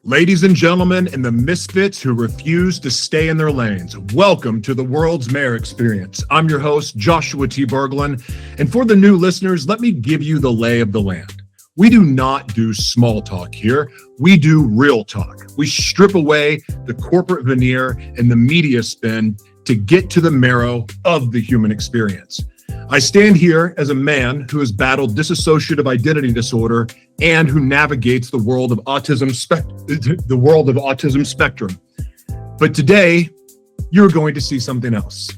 Ladies and gentlemen, and the misfits who refuse to stay in their lanes, welcome to the World's Mayor Experience. I'm your host, Joshua T. Berglund, and for the new listeners, let me give you the lay of the land. We do not do small talk here. We do real talk. We strip away the corporate veneer and the media spin to get to the marrow of the human experience. I stand here as a man who has battled dissociative identity disorder and who navigates the world of autism spectrum. But today, you're going to see something else.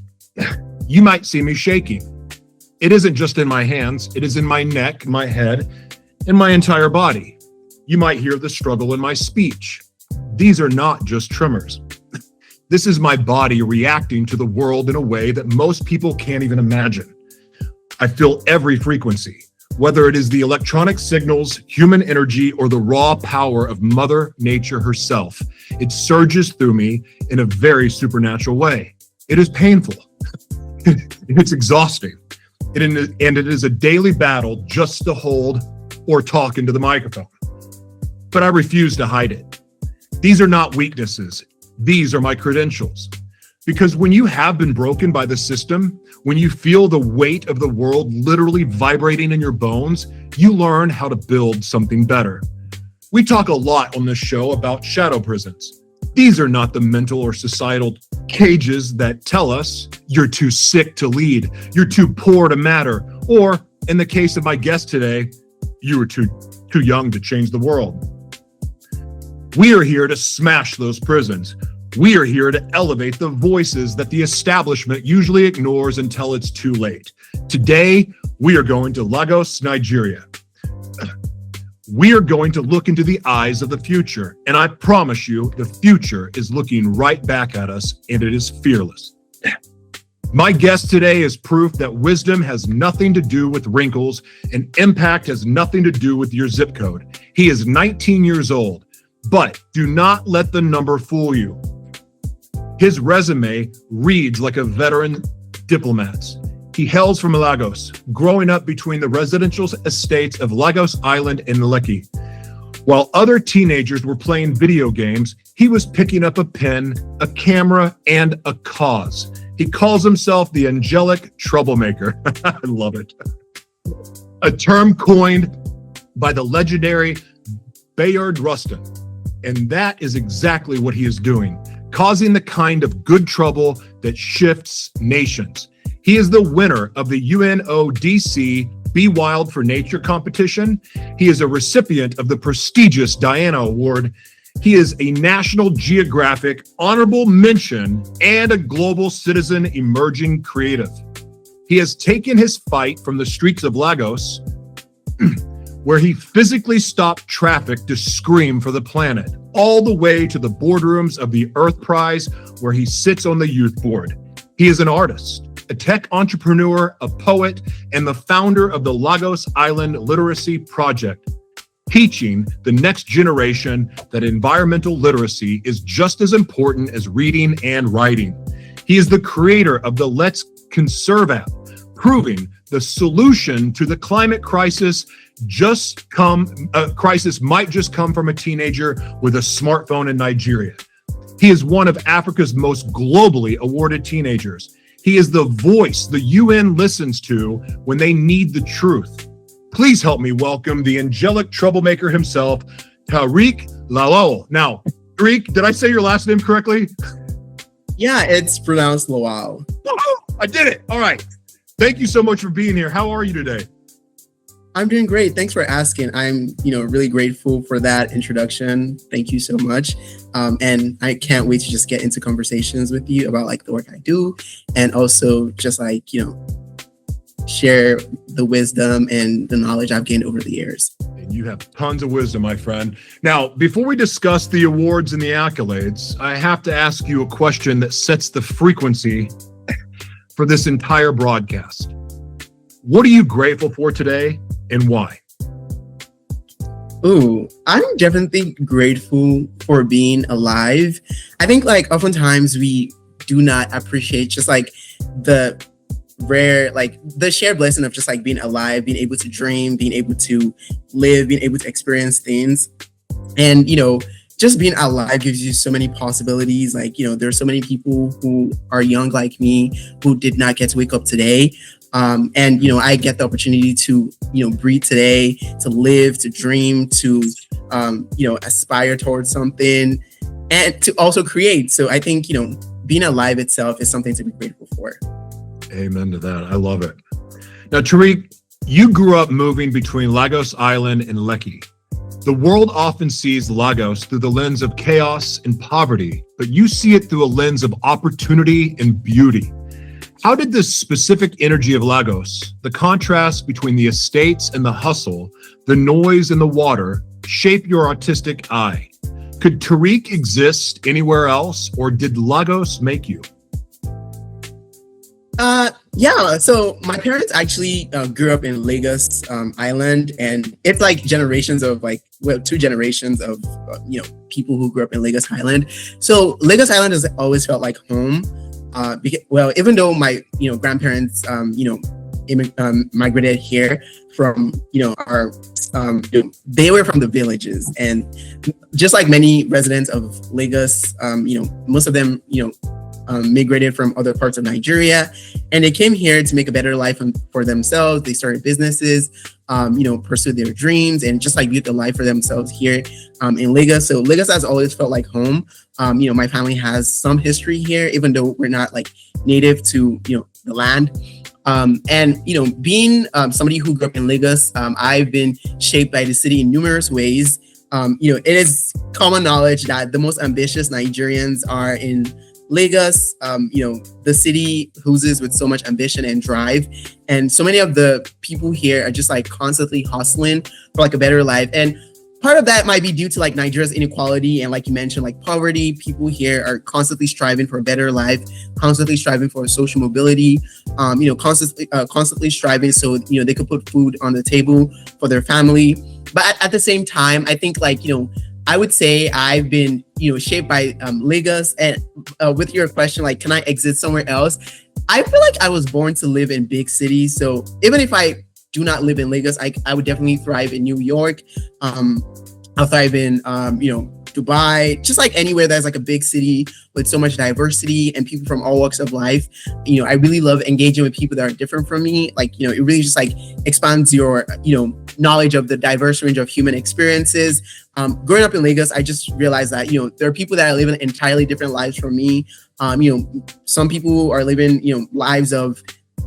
You might see me shaking. It isn't just in my hands, it is in my neck, my head, and my entire body. You might hear the struggle in my speech. These are not just tremors. This is my body reacting to the world in a way that most people can't even imagine. I feel every frequency, whether it is the electronic signals, human energy, or the raw power of Mother Nature herself. It surges through me in a very supernatural way. It is painful. It's exhausting. And it is a daily battle just to hold or talk into the microphone. But I refuse to hide it. These are not weaknesses. These are my credentials. Because when you have been broken by the system, when you feel the weight of the world literally vibrating in your bones, you learn how to build something better. We talk a lot on this show about shadow prisons. These are not the mental or societal cages that tell us you're too sick to lead, you're too poor to matter, or in the case of my guest today, you were too young to change the world. We are here to smash those prisons. We are here to elevate the voices that the establishment usually ignores until it's too late. Today, we are going to Lagos, Nigeria. We are going to look into the eyes of the future, and I promise you, the future is looking right back at us, and it is fearless. My guest today is proof that wisdom has nothing to do with wrinkles, and impact has nothing to do with your zip code. He is 19 years old, but do not let the number fool you. His resume reads like a veteran diplomat's. He hails from Lagos, growing up between the residential estates of Lagos Island and Lekki. While other teenagers were playing video games, he was picking up a pen, a camera, and a cause. He calls himself the Angelic Troublemaker. I love it. A term coined by the legendary Bayard Rustin. And that is exactly what he is doing, causing the kind of good trouble that shifts nations. He is the winner of the UNODC Be Wild for Nature competition. He is a recipient of the prestigious Diana Award. He is a National Geographic honorable mention and a global citizen emerging creative. He has taken his fight from the streets of Lagos, where he physically stopped traffic to scream for the planet, all the way to the Boardrooms of the Earth Prize, where he sits on the youth board. He is an artist, a tech entrepreneur, a poet, and the founder of the Lagos Island Literacy Project, teaching the next generation that environmental literacy is just as important as reading and writing. He is the creator of the Let's Conserve app, proving the solution to the climate crisis might just come from a teenager with a smartphone in Nigeria. He is one of Africa's most globally awarded teenagers. He is the voice the UN listens to when they need the truth. Please help me welcome the Angelic Troublemaker himself, Tariq Lawal. Now, Tariq, did I say your last name correctly? Yeah, it's pronounced Lawal. I did it. All right. Thank you so much for being here. How are you today? I'm doing great. Thanks for asking. I'm, really grateful for that introduction. Thank you so much. And I can't wait to just get into conversations with you about the work I do, and also just share the wisdom and the knowledge I've gained over the years. And you have tons of wisdom, my friend. Now, before we discuss the awards and the accolades, I have to ask you a question that sets the frequency for this entire broadcast. What are you grateful for today and why? Ooh, I'm definitely grateful for being alive. I think oftentimes we do not appreciate just the rare, the shared blessing of just being alive, being able to dream, being able to live, being able to experience things. And, just being alive gives you so many possibilities. Like, there's so many people who are young like me who did not get to wake up today. And, I get the opportunity to, breathe today, to live, to dream, to, aspire towards something and to also create. So I think, being alive itself is something to be grateful for. Amen to that. I love it. Now, Tariq, you grew up moving between Lagos Island and Lekki. The world often sees Lagos through the lens of chaos and poverty, but you see it through a lens of opportunity and beauty. How did this specific energy of Lagos, the contrast between the estates and the hustle, the noise and the water, shape your artistic eye? Could Tariq exist anywhere else, or did Lagos make you? Yeah, so my parents actually grew up in Lagos Island, and it's like generations of two generations of people who grew up in Lagos Island. So Lagos Island has always felt like home. Even though my grandparents migrated here from our they were from the villages, and just like many residents of Lagos, most of them migrated from other parts of Nigeria, and they came here to make a better life for themselves. They started businesses, pursued their dreams, and just like built a life for themselves here in Lagos. So Lagos has always felt like home. My family has some history here, even though we're not like native to the land. And being somebody who grew up in Lagos, I've been shaped by the city in numerous ways. It is common knowledge that the most ambitious Nigerians are in Lagos. The city oozes with so much ambition and drive, and so many of the people here are just like constantly hustling for like a better life. And part of that might be due to like Nigeria's inequality and, like you mentioned, like poverty. People here are constantly striving for a better life, constantly striving for social mobility, constantly striving so they could put food on the table for their family. But at the same time, I think I would say I've been, shaped by Lagos. And with your question, like, can I exist somewhere else? I feel like I was born to live in big cities. So even if I do not live in Lagos, I would definitely thrive in New York. I'll thrive in, Dubai, just like anywhere that's like a big city with so much diversity and people from all walks of life. I really love engaging with people that are different from me. Like, it really just like expands your, knowledge of the diverse range of human experiences. Growing up in Lagos, I just realized that, there are people that are living entirely different lives from me. Some people are living, lives of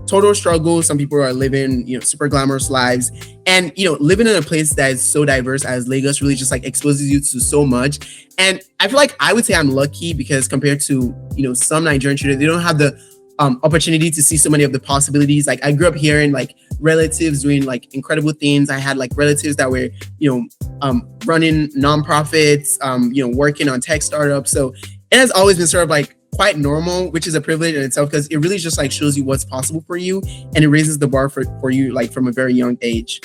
total struggle. Some people are living, super glamorous lives. And, living in a place that is so diverse as Lagos really just like exposes you to so much. And I feel like I would say I'm lucky because compared to, some Nigerian children, they don't have the opportunity to see so many of the possibilities. Like I grew up hearing like relatives doing like incredible things. I had like relatives that were, running nonprofits, working on tech startups. So it has always been sort of like quite normal, which is a privilege in itself because it really just like shows you what's possible for you, and it raises the bar for you like from a very young age.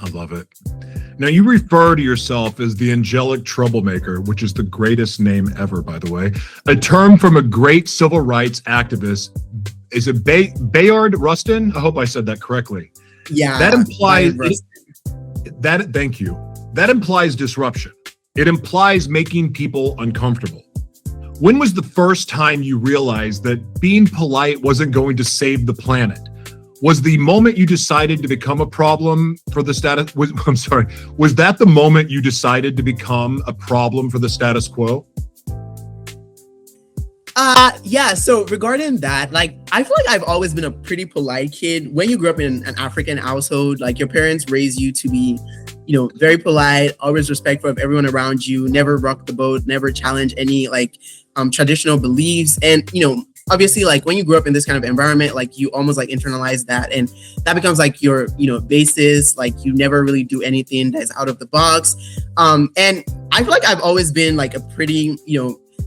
I love it. Now, you refer to yourself as the Angelic Troublemaker, which is the greatest name ever, by the way, a term from a great civil rights activist. Is it Bayard Rustin? I hope I said that correctly. Yeah. That implies thank you. That implies disruption. It implies making people uncomfortable. When was the first time you realized that being polite wasn't going to save the planet? Was the moment you decided to become a problem for the status? Was that the moment you decided to become a problem for the status quo? Yeah. So regarding that, like, I feel like I've always been a pretty polite kid. When you grew up in an African household, like your parents raised you to be, very polite, always respectful of everyone around you, never rock the boat, never challenge any like traditional beliefs. And, obviously, like when you grow up in this kind of environment, like you almost like internalize that, and that becomes like your, basis. Like you never really do anything that's out of the box. And I feel like I've always been like a pretty,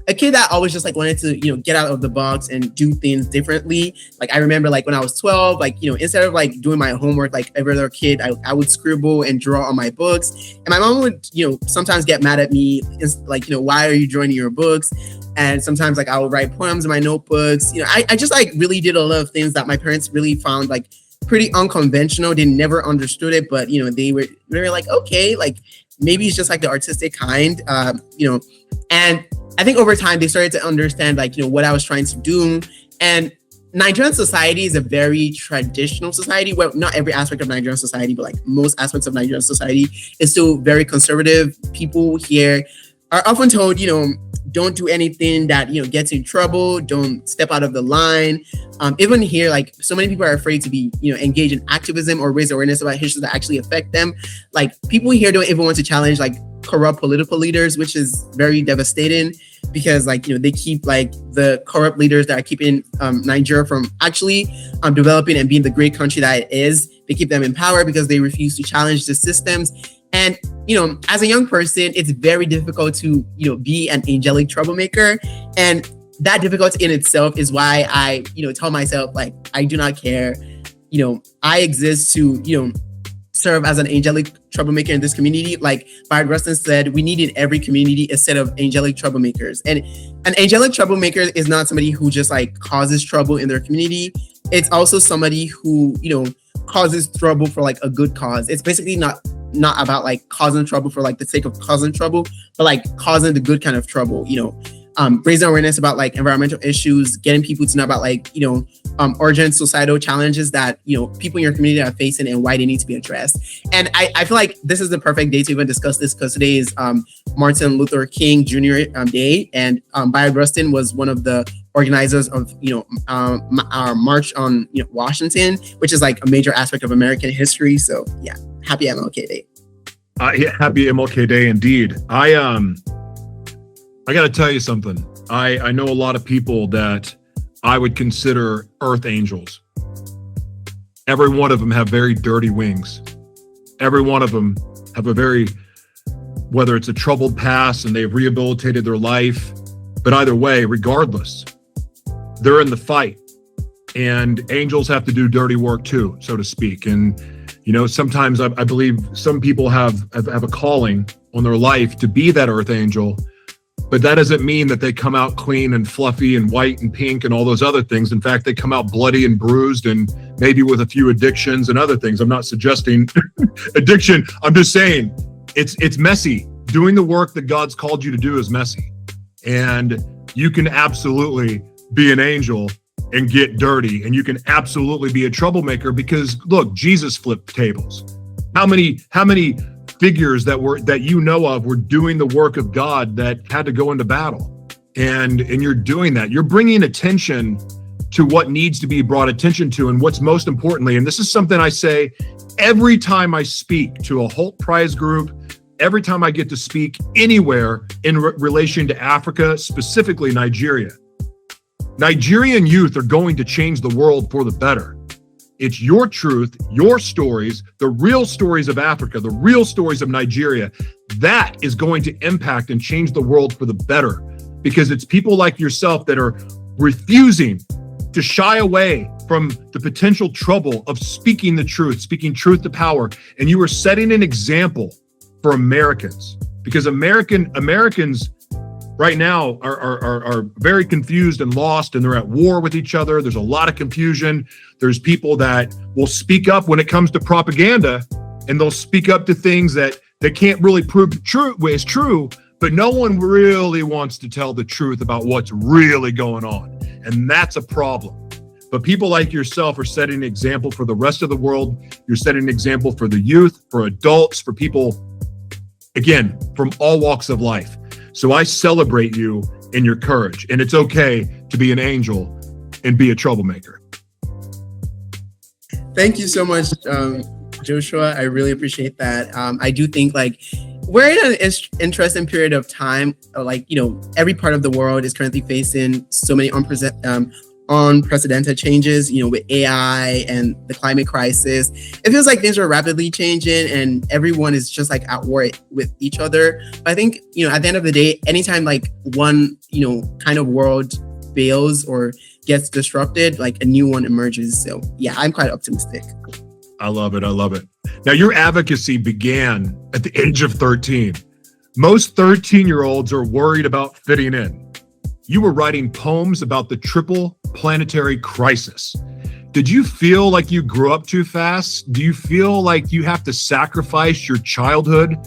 a kid that always just like wanted to, get out of the box and do things differently. Like I remember like when I was 12, like, instead of like doing my homework, like every other kid, I would scribble and draw on my books. And my mom would, sometimes get mad at me. Like, why are you drawing your books? And sometimes like I would write poems in my notebooks. I just like really did a lot of things that my parents really found like pretty unconventional. They never understood it, but they were like, okay, like maybe it's just like the artistic kind, and I think over time they started to understand like, what I was trying to do. And Nigerian society is a very traditional society. Well, not every aspect of Nigerian society, but like most aspects of Nigerian society is still very conservative. People here are often told, don't do anything that, gets you in trouble. Don't step out of the line. Even here, like so many people are afraid to be, engage in activism or raise awareness about issues that actually affect them. Like people here don't even want to challenge like corrupt political leaders, which is very devastating because like, they keep like the corrupt leaders that are keeping Nigeria from actually developing and being the great country that it is. They keep them in power because they refuse to challenge the systems. And, as a young person, it's very difficult to, be an angelic troublemaker. And that difficulty in itself is why I, tell myself, like, I do not care. I exist to, serve as an angelic troublemaker in this community. Like Byard Rustin said, we need in every community a set of angelic troublemakers. And an angelic troublemaker is not somebody who just like causes trouble in their community. It's also somebody who, causes trouble for like a good cause. It's basically not about like causing trouble for like the sake of causing trouble, but like causing the good kind of trouble, raising awareness about like environmental issues, getting people to know about like, urgent societal challenges that, people in your community are facing and why they need to be addressed. And I feel like this is the perfect day to even discuss this because today is Martin Luther King Jr. Day. And Byard Rustin was one of the organizers of, our March on Washington, which is like a major aspect of American history. So yeah, happy MLK Day. Yeah, happy MLK Day indeed. I got to tell you something. I know a lot of people that I would consider earth angels. Every one of them have very dirty wings. Every one of them have whether it's a troubled past and they've rehabilitated their life, but either way, regardless, they're in the fight. And angels have to do dirty work too, so to speak. And, sometimes I believe some people have a calling on their life to be that earth angel. But that doesn't mean that they come out clean and fluffy and white and pink and all those other things. In fact, they come out bloody and bruised and maybe with a few addictions and other things. I'm not suggesting addiction. I'm just saying it's messy. Doing the work that God's called you to do is messy. And you can absolutely be an angel and get dirty. And you can absolutely be a troublemaker because look, Jesus flipped tables. How many figures that were doing the work of God that had to go into battle, and you're doing that. You're bringing attention to what needs to be brought attention to, and what's most importantly, and this is something I say every time I speak to a Holt Prize group, every time I get to speak anywhere in relation to Africa, specifically Nigeria. Nigerian youth are going to change the world for the better. It's your truth, your stories, the real stories of Africa, the real stories of Nigeria. That is going to impact and change the world for the better because it's people like yourself that are refusing to shy away from the potential trouble of speaking the truth, speaking truth to power. And you are setting an example for Americans because Americans right now are very confused and lost, and they're at war with each other. There's a lot of confusion. There's people that will speak up when it comes to propaganda, and they'll speak up to things that they can't really prove true is true, but no one really wants to tell the truth about what's really going on. And that's a problem. But people like yourself are setting an example for the rest of the world. You're setting an example for the youth, for adults, for people, again, from all walks of life. So I celebrate you in your courage, and it's okay to be an angel and be a troublemaker. Thank you so much, Joshua. I really appreciate that. I do think like we're in an interesting period of time. Every part of the world is currently facing so many unprecedented changes, with AI and the climate crisis. It feels like things are rapidly changing and everyone is just like at war with each other. But I think, at the end of the day, anytime like one, kind of world fails or gets disrupted, like a new one emerges. So yeah, I'm quite optimistic. I love it. Now, your advocacy began at the age of 13. Most 13-year-olds are worried about fitting in. You were writing poems about the triple planetary crisis. Did you feel like you grew up too fast? Do you feel like you have to sacrifice your childhood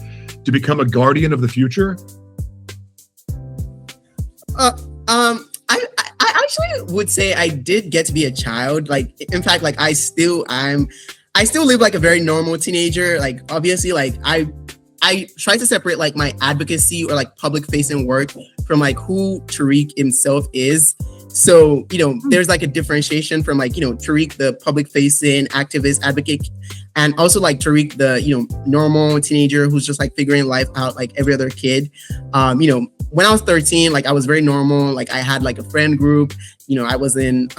to become a guardian of the future? I actually would say I did get to be a child. Like, in fact, like I still live like a very normal teenager. Like, obviously, like I try to separate like my advocacy or like public facing work from like who Tariq himself is. So, there's like a differentiation from like, Tariq, the public facing activist advocate, and also like Tariq, the, normal teenager who's just like figuring life out like every other kid. When I was 13, like I was very normal. Like I had like a friend group, I was in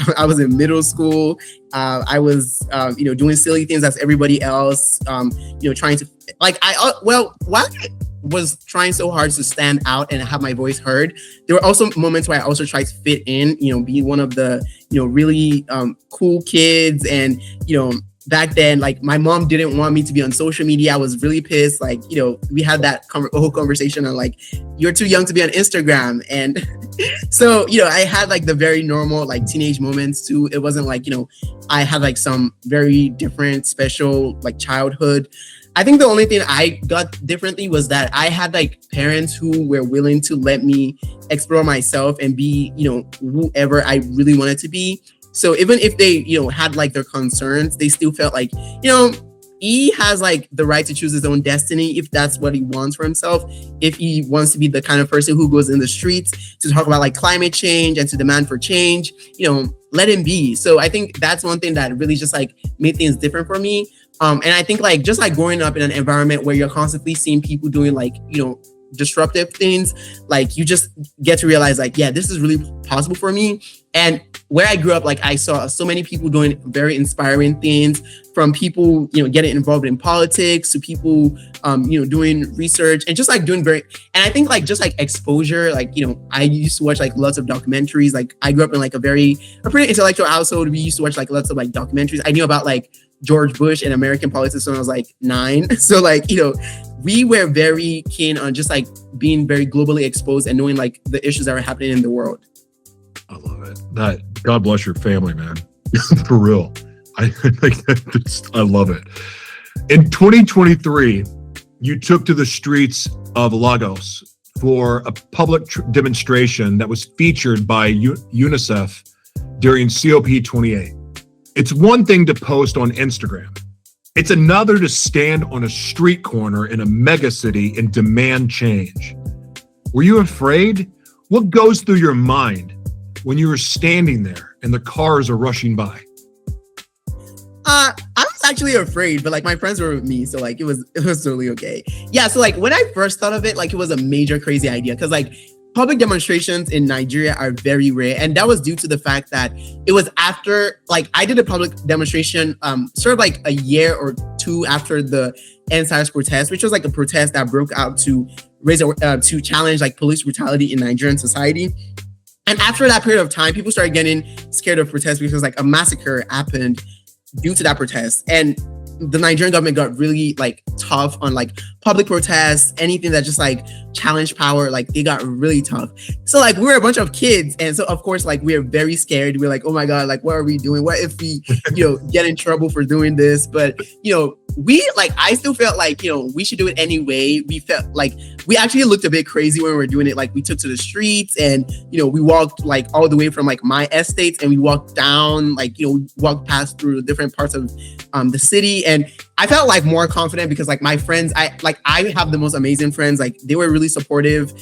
middle school. I was, doing silly things as everybody else, trying to like, while I was trying so hard to stand out and have my voice heard, there were also moments where I also tried to fit in, be one of the, really cool kids. And, back then, like my mom didn't want me to be on social media. I was really pissed. Like, we had that whole conversation on like, you're too young to be on Instagram. And so, I had like the very normal like teenage moments too. It wasn't like, I had like some very different special like childhood. I think the only thing I got differently was that I had like parents who were willing to let me explore myself and be, whoever I really wanted to be. So even if they, had like their concerns, they still felt like, he has like the right to choose his own destiny if that's what he wants for himself. If he wants to be the kind of person who goes in the streets to talk about like climate change and to demand for change, let him be. So I think that's one thing that really just like made things different for me. And I think like just like growing up in an environment where you're constantly seeing people doing like, disruptive things, like you just get to realize like, yeah, this is really possible for me. And where I grew up, like I saw so many people doing very inspiring things, from people, getting involved in politics to people, doing research and just like doing and I think like just like exposure, like, I used to watch like lots of documentaries. Like I grew up in like a pretty intellectual household. We used to watch like lots of like documentaries. I knew about like George Bush and American politics when I was like 9. So like, we were very keen on just like being very globally exposed and knowing like the issues that were happening in the world. I love it. That God bless your family, man. For real. I love it. In 2023, you took to the streets of Lagos for a public demonstration that was featured by UNICEF during COP28. It's one thing to post on Instagram. It's another to stand on a street corner in a megacity and demand change. Were you afraid? What goes through your mind when you were standing there and the cars are rushing by? I was actually afraid, but like my friends were with me, so like it was totally okay. Yeah, so like when I first thought of it, like it was a major crazy idea because like public demonstrations in Nigeria are very rare, and that was due to the fact that it was after like I did a public demonstration sort of like a year or two after the NSARS protest, which was like a protest that broke out to to challenge like police brutality in Nigerian society. And after that period of time, people started getting scared of protests because like a massacre happened due to that protest. And the Nigerian government got really like tough on like public protests, anything that just like challenged power, like they got really tough. So like we were a bunch of kids. And so of course, like we were very scared. We were like, oh my God, like what are we doing? What if we, get in trouble for doing this? But, I still felt like, we should do it anyway. We felt like we actually looked a bit crazy when we were doing it. Like we took to the streets and, we walked like all the way from like my estates and we walked down, like, we walked past through different parts of the city. And I felt like more confident because like my friends, I have the most amazing friends. Like they were really supportive,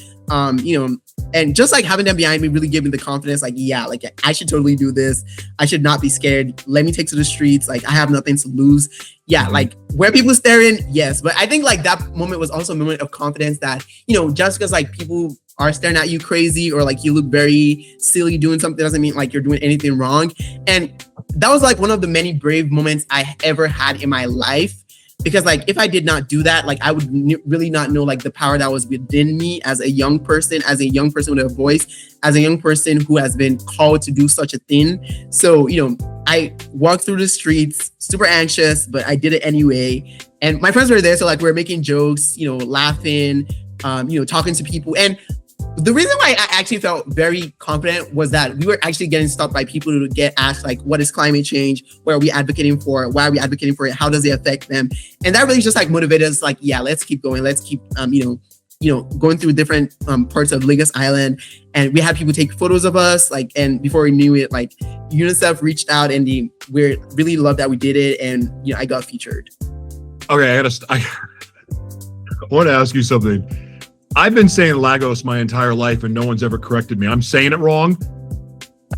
and just like having them behind me really gave me the confidence. Like, yeah, like I should totally do this. I should not be scared. Let me take to the streets. Like I have nothing to lose. Yeah, like were people staring? Yes. But I think like that moment was also a moment of confidence that, just because like people are staring at you crazy or like you look very silly doing something doesn't mean like you're doing anything wrong. And that was like one of the many brave moments I ever had in my life. Because like, if I did not do that, like I would really not know like the power that was within me as a young person with a voice, as a young person who has been called to do such a thing. So, I walked through the streets, super anxious, but I did it anyway. And my friends were there. So like, we were making jokes, laughing, talking to people. And the reason why I actually felt very confident was that we were actually getting stopped by people who get asked like, what is climate change? What are we advocating for? Why are we advocating for it? How does it affect them? And that really just like motivated us, like, yeah, let's keep going. Let's keep, going through different parts of Lagos Island. And we had people take photos of us, like, and before we knew it, like UNICEF reached out and we really loved that we did it. And, I got featured. Okay, I want to ask you something. I've been saying Lagos my entire life and no one's ever corrected me. I'm saying it wrong?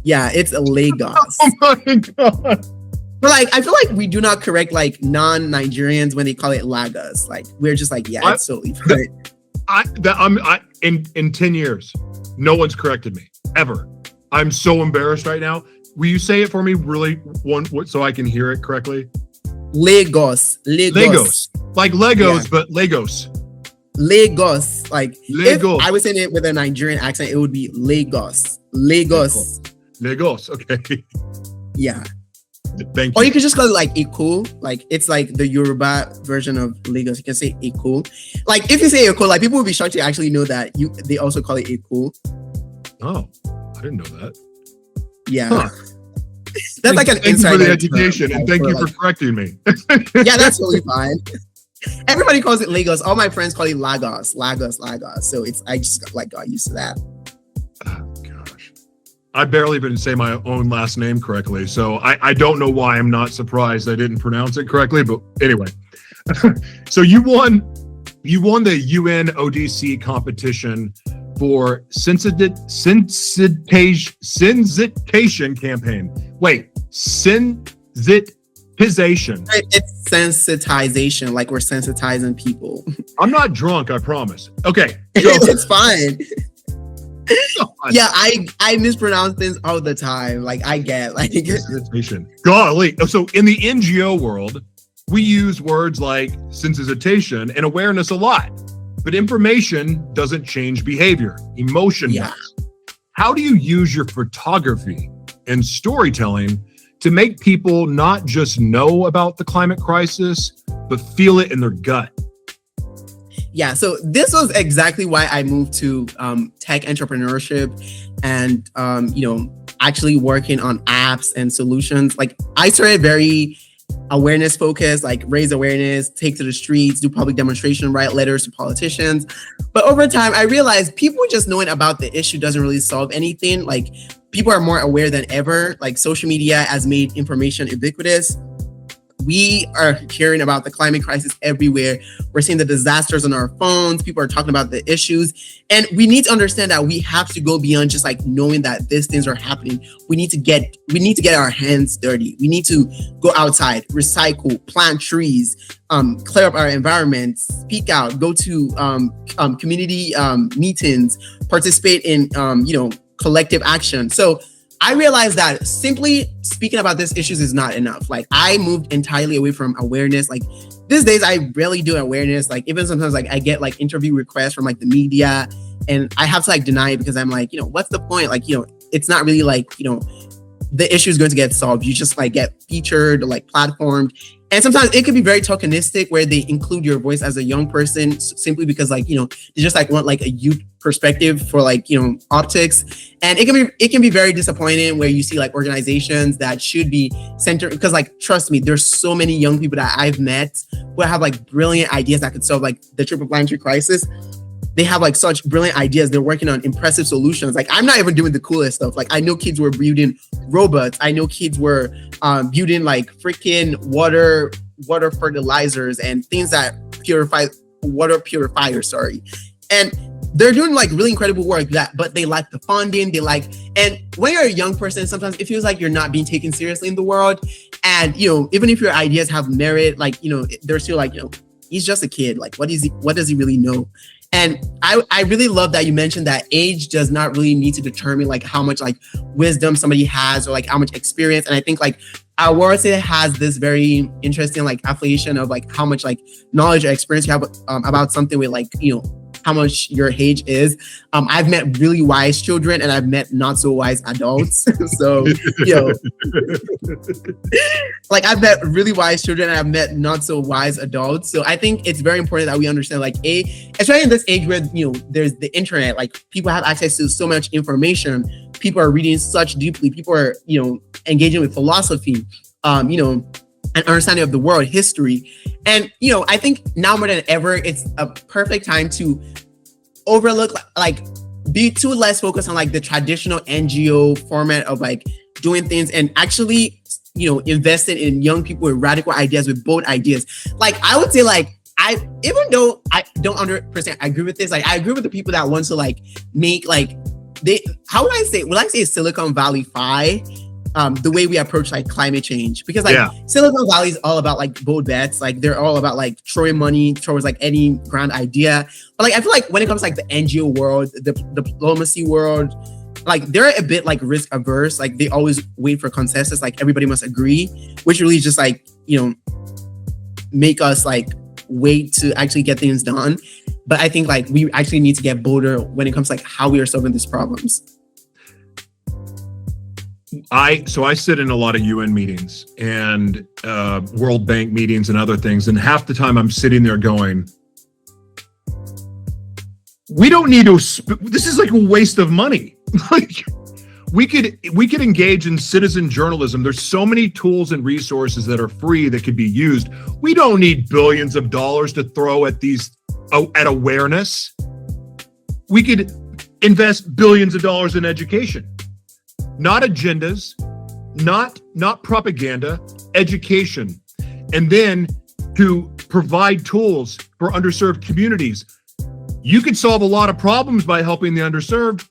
Yeah, it's Lagos. Oh my God. But like, I feel like we do not correct like non-Nigerians when they call it Lagos. Like, we're just like, yeah, it's totally fine. In 10 years, no one's corrected me ever. I'm so embarrassed right now. Will you say it for me really so I can hear it correctly? Lagos. Like Legos, but Lagos. Lagos. Like, Lagos. if I was saying it with a Nigerian accent, it would be Lagos. Okay. Yeah. Thank you. Or you could just call it like Eko. Like, it's like the Yoruba version of Lagos. You can say Eko. Like, if you say Eko, like, people will be shocked to actually know that they also call it Eko. Oh, I didn't know that. Yeah. Huh. That's like an Thank you for the insider education, term, and thank you like, for correcting me. Yeah, that's totally fine. Everybody calls it Lagos. All my friends call it Lagos. So I just got used to that. Oh, gosh. I barely even say my own last name correctly, so I don't know why I'm not surprised I didn't pronounce it correctly, but anyway. So you won the UN ODC competition for sensitization campaign. Wait, sensitization. It's sensitization, like we're sensitizing people. I'm not drunk, I promise. Okay. So, it's fine. Yeah, I mispronounce things all the time. Like, I get like sensitization. Golly. So in the NGO world, we use words like sensitization and awareness a lot, but information doesn't change behavior. Emotion does. How do you use your photography and storytelling to make people not just know about the climate crisis, but feel it in their gut? Yeah, so this was exactly why I moved to tech entrepreneurship and, actually working on apps and solutions. Like, I started very awareness focused, like raise awareness, take to the streets, do public demonstration, write letters to politicians. But over time, I realized people just knowing about the issue doesn't really solve anything. Like, people are more aware than ever. Like, social media has made information ubiquitous. We are hearing about the climate crisis everywhere. We're seeing the disasters on our phones. People are talking about the issues. And we need to understand that we have to go beyond just like knowing that these things are happening. We need to get our hands dirty. We need to go outside, recycle, plant trees, clear up our environment, speak out, go to community meetings, participate in collective action. So I realized that simply speaking about these issues is not enough. Like, I moved entirely away from awareness. Like, these days I rarely do awareness. Like, even sometimes like I get like interview requests from like the media and I have to like deny it because I'm like, what's the point? Like, it's not really like, the issue is going to get solved. You just like get featured or like platformed. And sometimes it could be very tokenistic where they include your voice as a young person simply because like, they just like want like a youth perspective for like, optics. And it can be very disappointing where you see like organizations that should be centered, because like, trust me, there's so many young people that I've met who have like brilliant ideas that could solve like the triple planetary crisis. They have like such brilliant ideas. They're working on impressive solutions. Like, I'm not even doing the coolest stuff. Like, I know kids were building robots. I know kids were building like freaking water fertilizers and things that purify water purifiers. And they're doing like really incredible work but they lack the funding. And when you're a young person, sometimes it feels like you're not being taken seriously in the world. And, even if your ideas have merit, like, they're still like, he's just a kid. Like, what does he really know? And I really love that you mentioned that age does not really need to determine like how much like wisdom somebody has or like how much experience. And I think like our world today has this very interesting like affiliation of like how much like knowledge or experience you have about something with like, how much your age is. I've met really wise children and I've met not so wise adults. So, like I've met really wise children and I've met not so wise adults. So I think it's very important that we understand, like, especially in this age where, there's the internet, like people have access to so much information. People are reading such deeply. People are, engaging with philosophy, an understanding of the world, history. And, I think now more than ever, it's a perfect time to overlook, like be too less focused on like the traditional NGO format of like doing things and actually, investing in young people with radical ideas, with bold ideas. Like, I would say like, even though I don't 100% agree with this, like I agree with the people that want to like make like, would I say Silicon Valley Fi, the way we approach like climate change, because like Silicon Valley is all about like bold bets. Like they're all about like throwing money towards like any grand idea. But like, I feel like when it comes to like the NGO world, the diplomacy world, like they're a bit like risk averse. Like they always wait for consensus. Like everybody must agree, which really just like, make us like wait to actually get things done. But I think like we actually need to get bolder when it comes to like how we are solving these problems. I sit in a lot of UN meetings and World Bank meetings and other things, and half the time I'm sitting there going, we don't need to. This is like a waste of money. Like we could engage in citizen journalism. There's so many tools and resources that are free that could be used. We don't need billions of dollars to throw at at awareness. We could invest billions of dollars in education. Not agendas, not propaganda, education. And then to provide tools for underserved communities. You could solve a lot of problems by helping the underserved.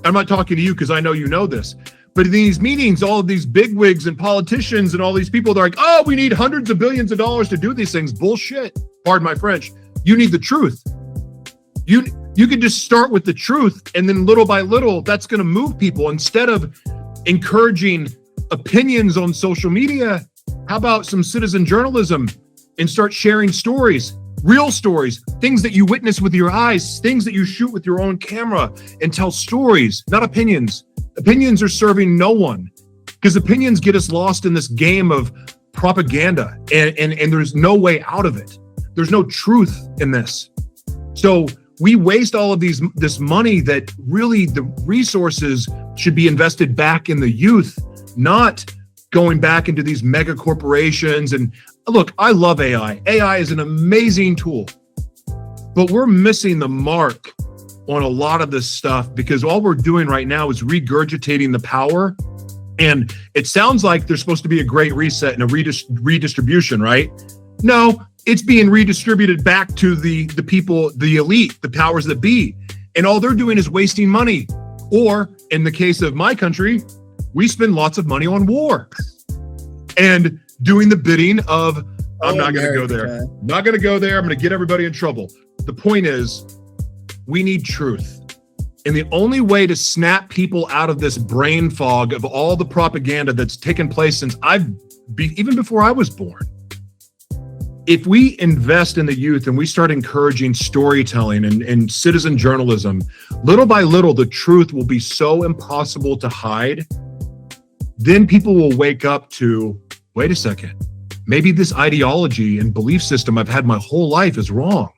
I'm not talking to you because I know you know this. But in these meetings, all of these bigwigs and politicians and all these people, they're like, oh, we need hundreds of billions of dollars to do these things. Bullshit. Pardon my French. You need the truth. You could just start with the truth, and then little by little, that's going to move people. Instead of encouraging opinions on social media, how about some citizen journalism and start sharing stories, real stories, things that you witness with your eyes, things that you shoot with your own camera, and tell stories, not opinions. Opinions are serving no one, because opinions get us lost in this game of propaganda, and there's no way out of it. There's no truth in this. So we waste all of this money that really the resources should be invested back in the youth, not going back into these mega corporations. And look, I love AI. AI is an amazing tool, but we're missing the mark on a lot of this stuff because all we're doing right now is regurgitating the power. And it sounds like there's supposed to be a great reset and a redistribution, right? No, it's being redistributed back to the people, the elite, the powers that be. And all they're doing is wasting money. Or in the case of my country, we spend lots of money on war and doing the bidding of, I'm not going to go there. Not going to go there. I'm going to get everybody in trouble. The point is, we need truth. And the only way to snap people out of this brain fog of all the propaganda that's taken place since even before I was born, if we invest in the youth and we start encouraging storytelling and citizen journalism, little by little, the truth will be so impossible to hide. Then people will wake up to, wait a second, maybe this ideology and belief system I've had my whole life is wrong.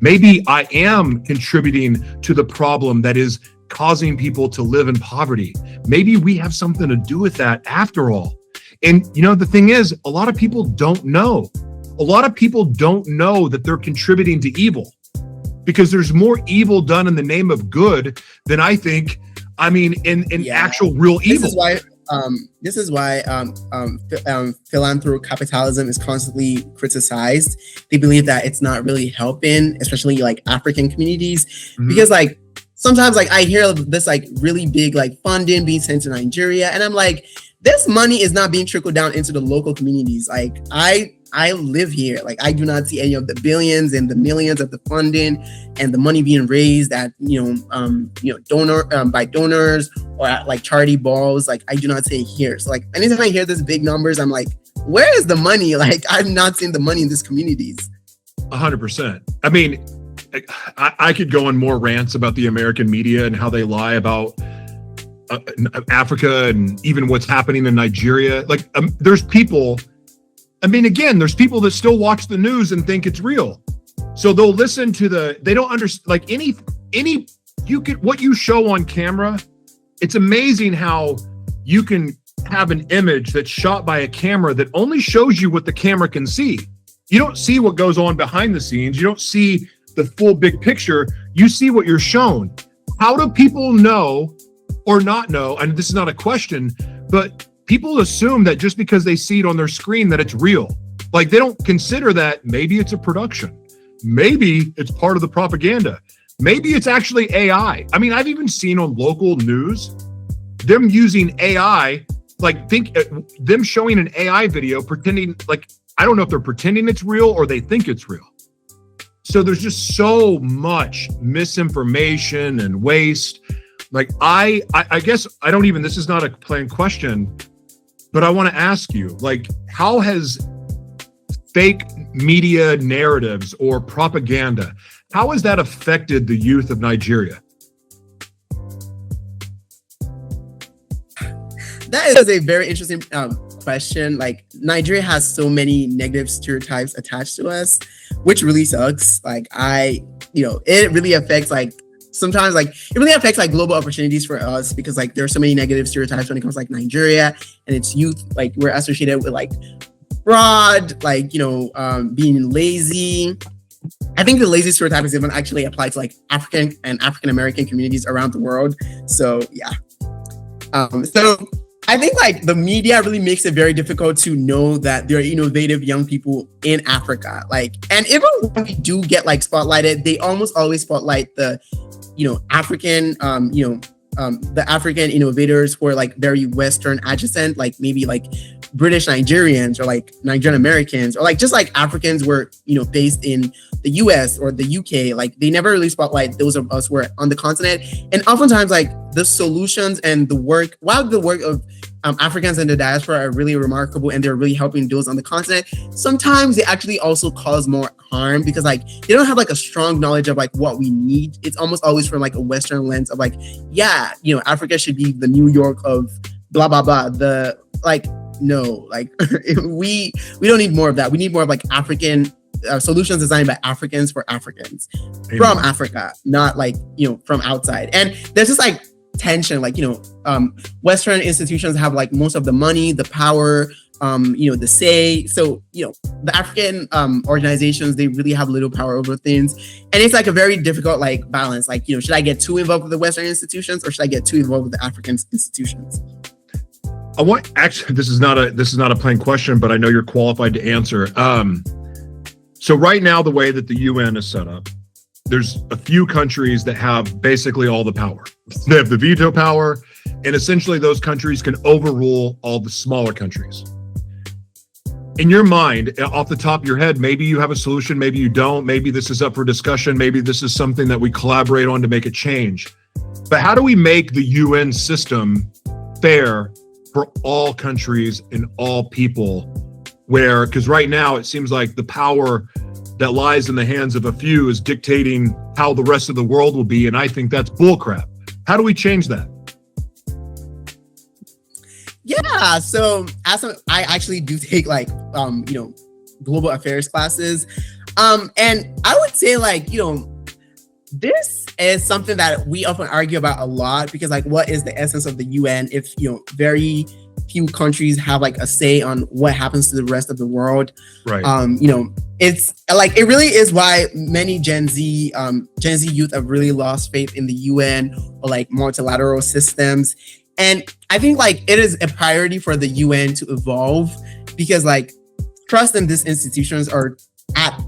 Maybe I am contributing to the problem that is causing people to live in poverty. Maybe we have something to do with that after all. And the thing is, a lot of people don't know. A lot of people don't know that they're contributing to evil because there's more evil done in the name of good than I think. I mean, in actual real evil. This is why philanthrocapitalism is constantly criticized. They believe that it's not really helping, especially like African communities, because like sometimes like I hear this like really big like funding being sent to Nigeria, and I'm like, this money is not being trickled down into the local communities. Like I live here. Like I do not see any of the billions and the millions of the funding and the money being raised at by donors or at like charity balls. Like I do not see it here. So like anytime I hear these big numbers, I'm like, where is the money? Like I'm not seeing the money in these communities. 100%. I mean, I could go on more rants about the American media and how they lie about Africa and even what's happening in Nigeria. Like, there's people, there's people that still watch the news and think it's real. So they'll listen to they don't understand, like what you show on camera. It's amazing how you can have an image that's shot by a camera that only shows you what the camera can see. You don't see what goes on behind the scenes. You don't see the full big picture. You see what you're shown. How do people know or not know? And this is not a question, but people assume that just because they see it on their screen that it's real. Like, they don't consider that maybe it's a production. Maybe it's part of the propaganda. Maybe it's actually AI. I mean, I've even seen on local news them using AI, like them showing an AI video pretending, like, I don't know if they're pretending it's real or they think it's real. So there's just so much misinformation and waste. Like, I guess I don't even, this is not a plain question, but I want to ask you, like, how has fake media narratives or propaganda, how has that affected the youth of Nigeria? That is a very interesting question. Like, Nigeria has so many negative stereotypes attached to us, which really sucks. Like, it really affects, like, sometimes, like, it really affects, like, global opportunities for us, because, like, there are so many negative stereotypes when it comes to, like, Nigeria and its youth. Like, we're associated with, like, fraud, like, being lazy. I think the lazy stereotype is even actually applied to, like, African and African American communities around the world. So yeah. So I think, like, the media really makes it very difficult to know that there are innovative young people in Africa. Like, and even when we do get, like, spotlighted, they almost always spotlight the, African, the African innovators who are, like, very Western adjacent, like maybe like British Nigerians or like Nigerian Americans or like just like Africans were, based in the US or the UK. Like, they never really spotlight those of us who are on the continent. And oftentimes, like, the solutions and the work, while the work of Africans in the diaspora are really remarkable and they're really helping those on the continent, sometimes they actually also cause more harm because, like, they don't have, like, a strong knowledge of, like, what we need. It's almost always from, like, a Western lens of, like, yeah, Africa should be the New York of blah, blah, blah. No, like, we don't need more of that. We need more of, like, African solutions designed by Africans for Africans. Amen. From Africa, not, like, from outside. And there's just, like, tension, like, Western institutions have, like, most of the money, the power, the say. So, the African organizations, they really have little power over things. And it's, like, a very difficult, like, balance. Like, should I get too involved with the Western institutions or should I get too involved with the African institutions? This is not a plain question, but I know you're qualified to answer. So right now, the way that the UN is set up, there's a few countries that have basically all the power. They have the veto power, and essentially those countries can overrule all the smaller countries. In your mind, off the top of your head, maybe you have a solution, maybe you don't, maybe this is up for discussion, maybe this is something that we collaborate on to make a change. But how do we make the UN system fair for all countries and all people, because right now it seems like the power that lies in the hands of a few is dictating how the rest of the world will be, and I think that's bullcrap. How do we change that? Yeah, so I actually do take, like, global affairs classes, and I would say, like, this is something that we often argue about a lot because, like, what is the essence of the UN if, very few countries have, like, a say on what happens to the rest of the world? Right. It's like, it really is why many Gen Z youth have really lost faith in the UN or, like, multilateral systems. And I think, like, it is a priority for the UN to evolve because, like, trust in these institutions are at,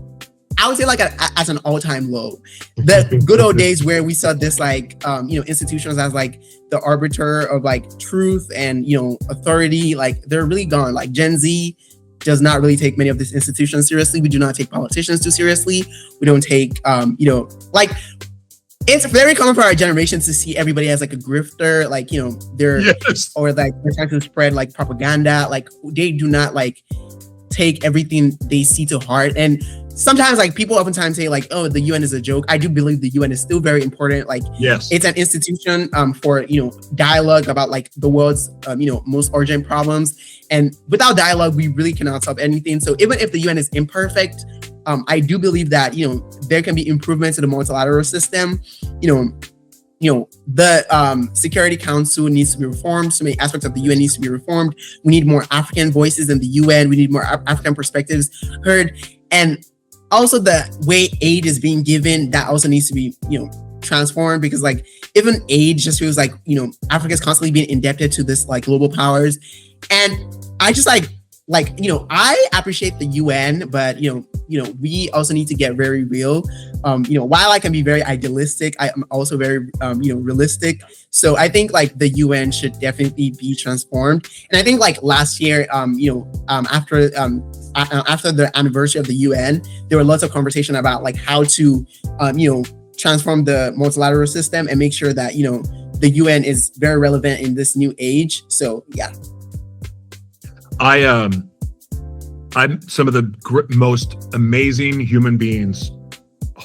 I would say, like, at an all-time low. The good old days where we saw this, like, institutions as, like, the arbiter of, like, truth and, authority, like, they're really gone. Like, Gen Z does not really take many of these institutions seriously. We do not take politicians too seriously. We don't take, like, it's very common for our generation to see everybody as, like, a grifter, like, they're, yes. Or, like, they're trying to spread, like, propaganda. Like, they do not, like, take everything they see to heart. And sometimes like people oftentimes say like, oh, the UN is a joke. I do believe the UN is still very important. Like, yes, it's an institution for, dialogue about like the world's, most urgent problems. And without dialogue, we really cannot solve anything. So even if the UN is imperfect, I do believe that, there can be improvements in the multilateral system. The Security Council needs to be reformed. So many aspects of the UN needs to be reformed. We need more African voices in the UN. We need more African perspectives heard. And also the way aid is being given, that also needs to be, transformed, because like even aid just feels like, Africa is constantly being indebted to this like global powers. And I just I appreciate the UN, but we also need to get very real. While I can be very idealistic, I am also very realistic. So I think like the UN should definitely be transformed. And I think like last year, after the anniversary of the UN, there were lots of conversation about like how to transform the multilateral system and make sure that the UN is very relevant in this new age. So yeah. I'm some of the most amazing human beings,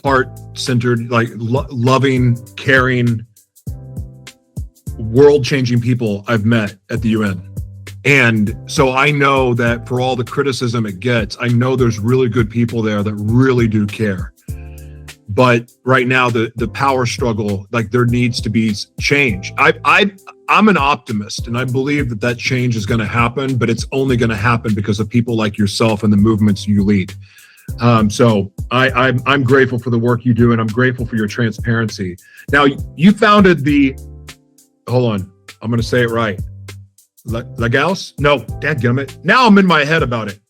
heart-centered, like loving, caring, world-changing people I've met at the UN. And so I know that for all the criticism it gets, I know there's really good people there that really do care. But right now, the power struggle, like there needs to be change. I'm an optimist, and I believe that change is going to happen, but it's only going to happen because of people like yourself and the movements you lead. So I'm grateful for the work you do, and I'm grateful for your transparency. Now, you founded hold on, I'm going to say it right. Lagos? No, dadgummit. Now I'm in my head about it.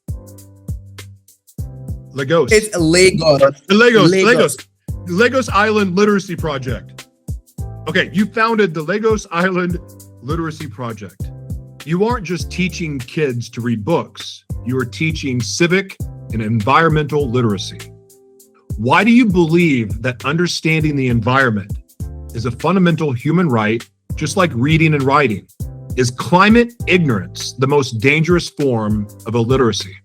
Lagos. It's Lagos. Lagos Island Literacy Project. Okay, you founded the Lagos Island Literacy Project. You aren't just teaching kids to read books, you are teaching civic and environmental literacy. Why do you believe that understanding the environment is a fundamental human right, just like reading and writing? Is climate ignorance the most dangerous form of illiteracy?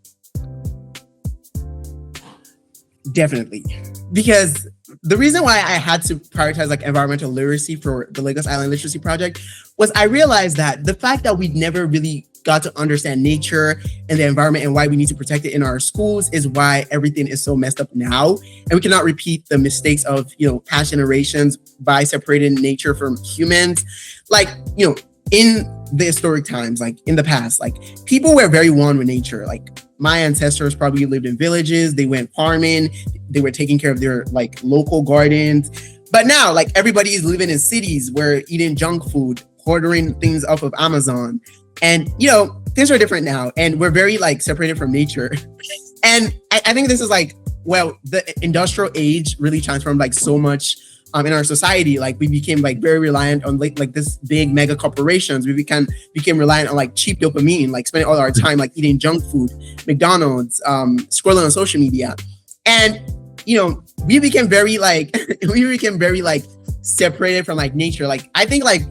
Definitely. Because the reason why I had to prioritize like environmental literacy for the Lagos Island Literacy Project was I realized that the fact that we never really got to understand nature and the environment and why we need to protect it in our schools is why everything is so messed up now. And we cannot repeat the mistakes of, past generations by separating nature from humans. Like, in the historic times, like in the past, like people were very one with nature. Like my ancestors probably lived in villages, they went farming, they were taking care of their like local gardens. But now like everybody is living in cities, we're eating junk food, ordering things off of Amazon. And things are different now, and we're very like separated from nature. And I think this is like, well, the industrial age really transformed like so much in our society. Like we became like very reliant on like this big mega corporations. We became reliant on like cheap dopamine, like spending all our time like eating junk food, McDonald's, scrolling on social media. And we became very like separated from like nature. Like I think like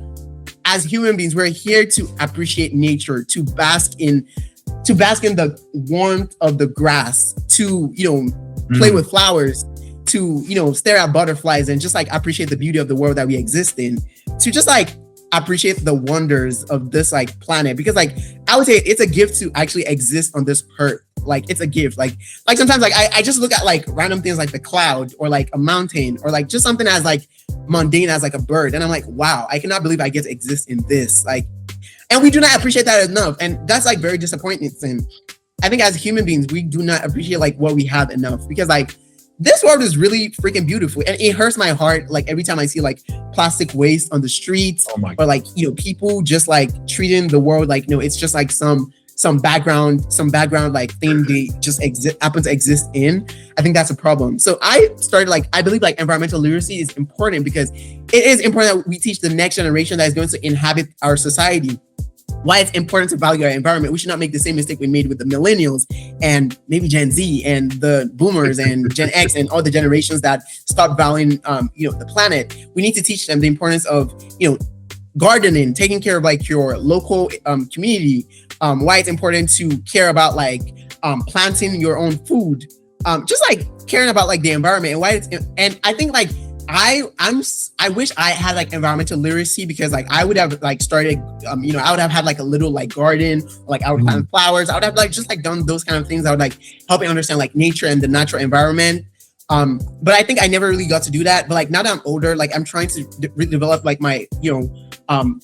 as human beings, we're here to appreciate nature, to bask in the warmth of the grass, to play with flowers, to stare at butterflies and just like appreciate the beauty of the world that we exist in, to just like appreciate the wonders of this like planet. Because like I would say it's a gift to actually exist on this earth. Like it's a gift. Like sometimes like I just look at like random things like the cloud or like a mountain or like just something as like mundane as like a bird, and I'm like, wow, I cannot believe I get to exist in this. Like, and we do not appreciate that enough, and that's like very disappointing. And I think as human beings, we do not appreciate like what we have enough, because like this world is really freaking beautiful, and it hurts my heart like every time I see like plastic waste on the streets, or like people just like treating the world like it's just like some background like thing they just happen to exist in. I think that's a problem. So I believe like environmental literacy is important, because it is important that we teach the next generation that is going to inhabit our society why it's important to value our environment. We should not make the same mistake we made with the millennials and maybe Gen Z and the boomers and Gen X and all the generations that stopped valuing the planet. We need to teach them the importance of gardening, taking care of like your local community, why it's important to care about like planting your own food, just like caring about like the environment and why it's, and I think like I wish I had like environmental literacy, because like I would have like started, I would have had like a little like garden, like I would plant flowers. I would have like just like done those kind of things. I would like help me understand like nature and the natural environment. But I think I never really got to do that. But like now that I'm older, like I'm trying to develop like my,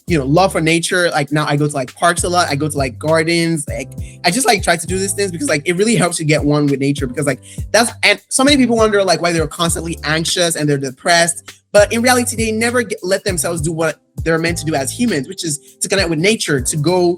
love for nature. Like now I go to like parks a lot. I go to like gardens. Like I just like try to do these things because like it really helps you get one with nature, because like and so many people wonder like why they're constantly anxious and they're depressed. But in reality, they never let themselves do what they're meant to do as humans, which is to connect with nature, to go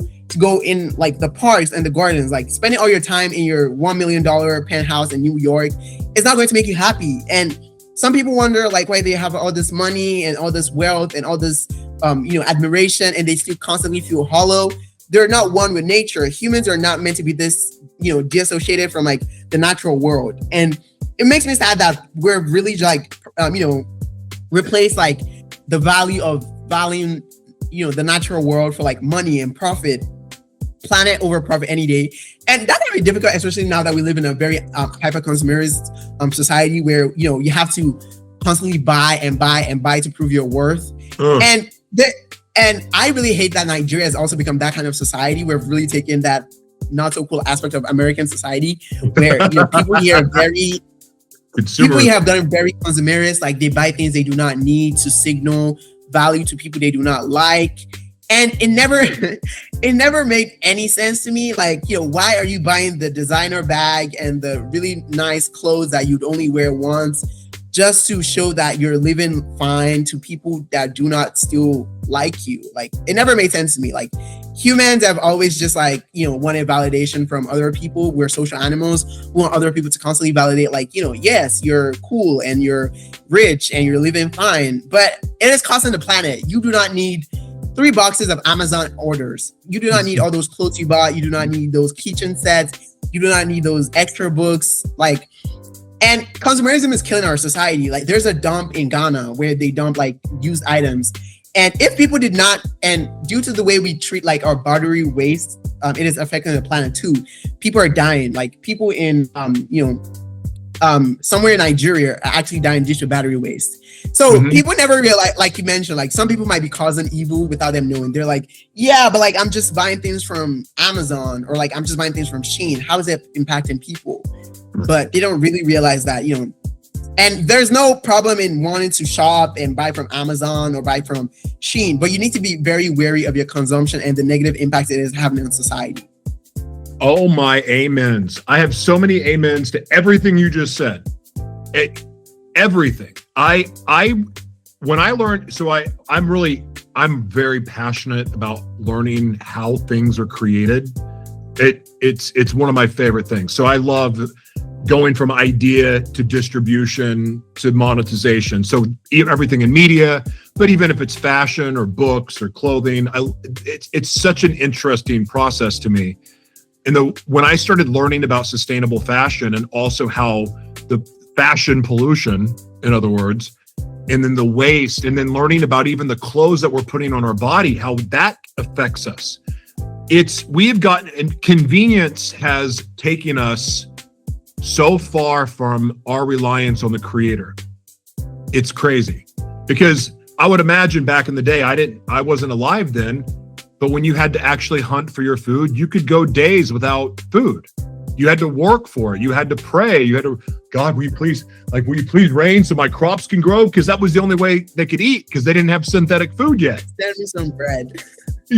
in like the parks and the gardens. Like spending all your time in your $1 million penthouse in New York is not going to make you happy. And some people wonder like why they have all this money and all this wealth and all this admiration, and they still constantly feel hollow. They're not one with nature. Humans are not meant to be this, dissociated from like the natural world. And it makes me sad that we're really like, replace like the value of valuing, the natural world for like money and profit, planet over profit any day. And that's very difficult, especially now that we live in a very hyper-consumerist society where, you have to constantly buy and buy and buy to prove your worth. And I really hate that Nigeria has also become that kind of society. We've really taken that not so cool aspect of American society where people here are very people here have done very consumerist. Like they buy things they do not need to signal value to people they do not like. And it never made any sense to me. Like, why are you buying the designer bag and the really nice clothes that you'd only wear once just to show that you're living fine to people that do not still like you? Like, it never made sense to me. Like, humans have always just like, wanted validation from other people. We're social animals. We want other people to constantly validate, like, yes, you're cool and you're rich and you're living fine, but it is costing the planet. You do not need 3 boxes of Amazon orders. You do not need all those clothes you bought. You do not need those kitchen sets. You do not need those extra books. Like, and consumerism is killing our society. Like, there's a dump in Ghana where they dump like used items. And if people did not, and due to the way we treat like our battery waste, it is affecting the planet too. People are dying. Like people in, somewhere in Nigeria are actually dying due to battery waste. So people never realize, like you mentioned, like some people might be causing evil without them knowing. They're like, yeah, but like I'm just buying things from Amazon, or like I'm just buying things from Shein. How is that impacting people? But they don't really realize that, and there's no problem in wanting to shop and buy from Amazon or buy from Shein, but you need to be very wary of your consumption and the negative impact it is having on society. Oh my amens. I have so many amens to everything you just said. Everything. When I learned, I'm very passionate about learning how things are created. It's one of my favorite things. So I love going from idea to distribution to monetization. So everything in media, but even if it's fashion or books or clothing, it's such an interesting process to me. And when I started learning about sustainable fashion and also how the fashion pollution, in other words, and then the waste, and then learning about even the clothes that we're putting on our body, how that affects us. We have gotten, and convenience has taken us so far from our reliance on the creator. It's crazy, because I would imagine back in the day, I wasn't alive then, but when you had to actually hunt for your food, you could go days without food. You had to work for it. You had to pray. You had to, God, will you please rain so my crops can grow? Because that was the only way they could eat, because they didn't have synthetic food yet. Send me some bread.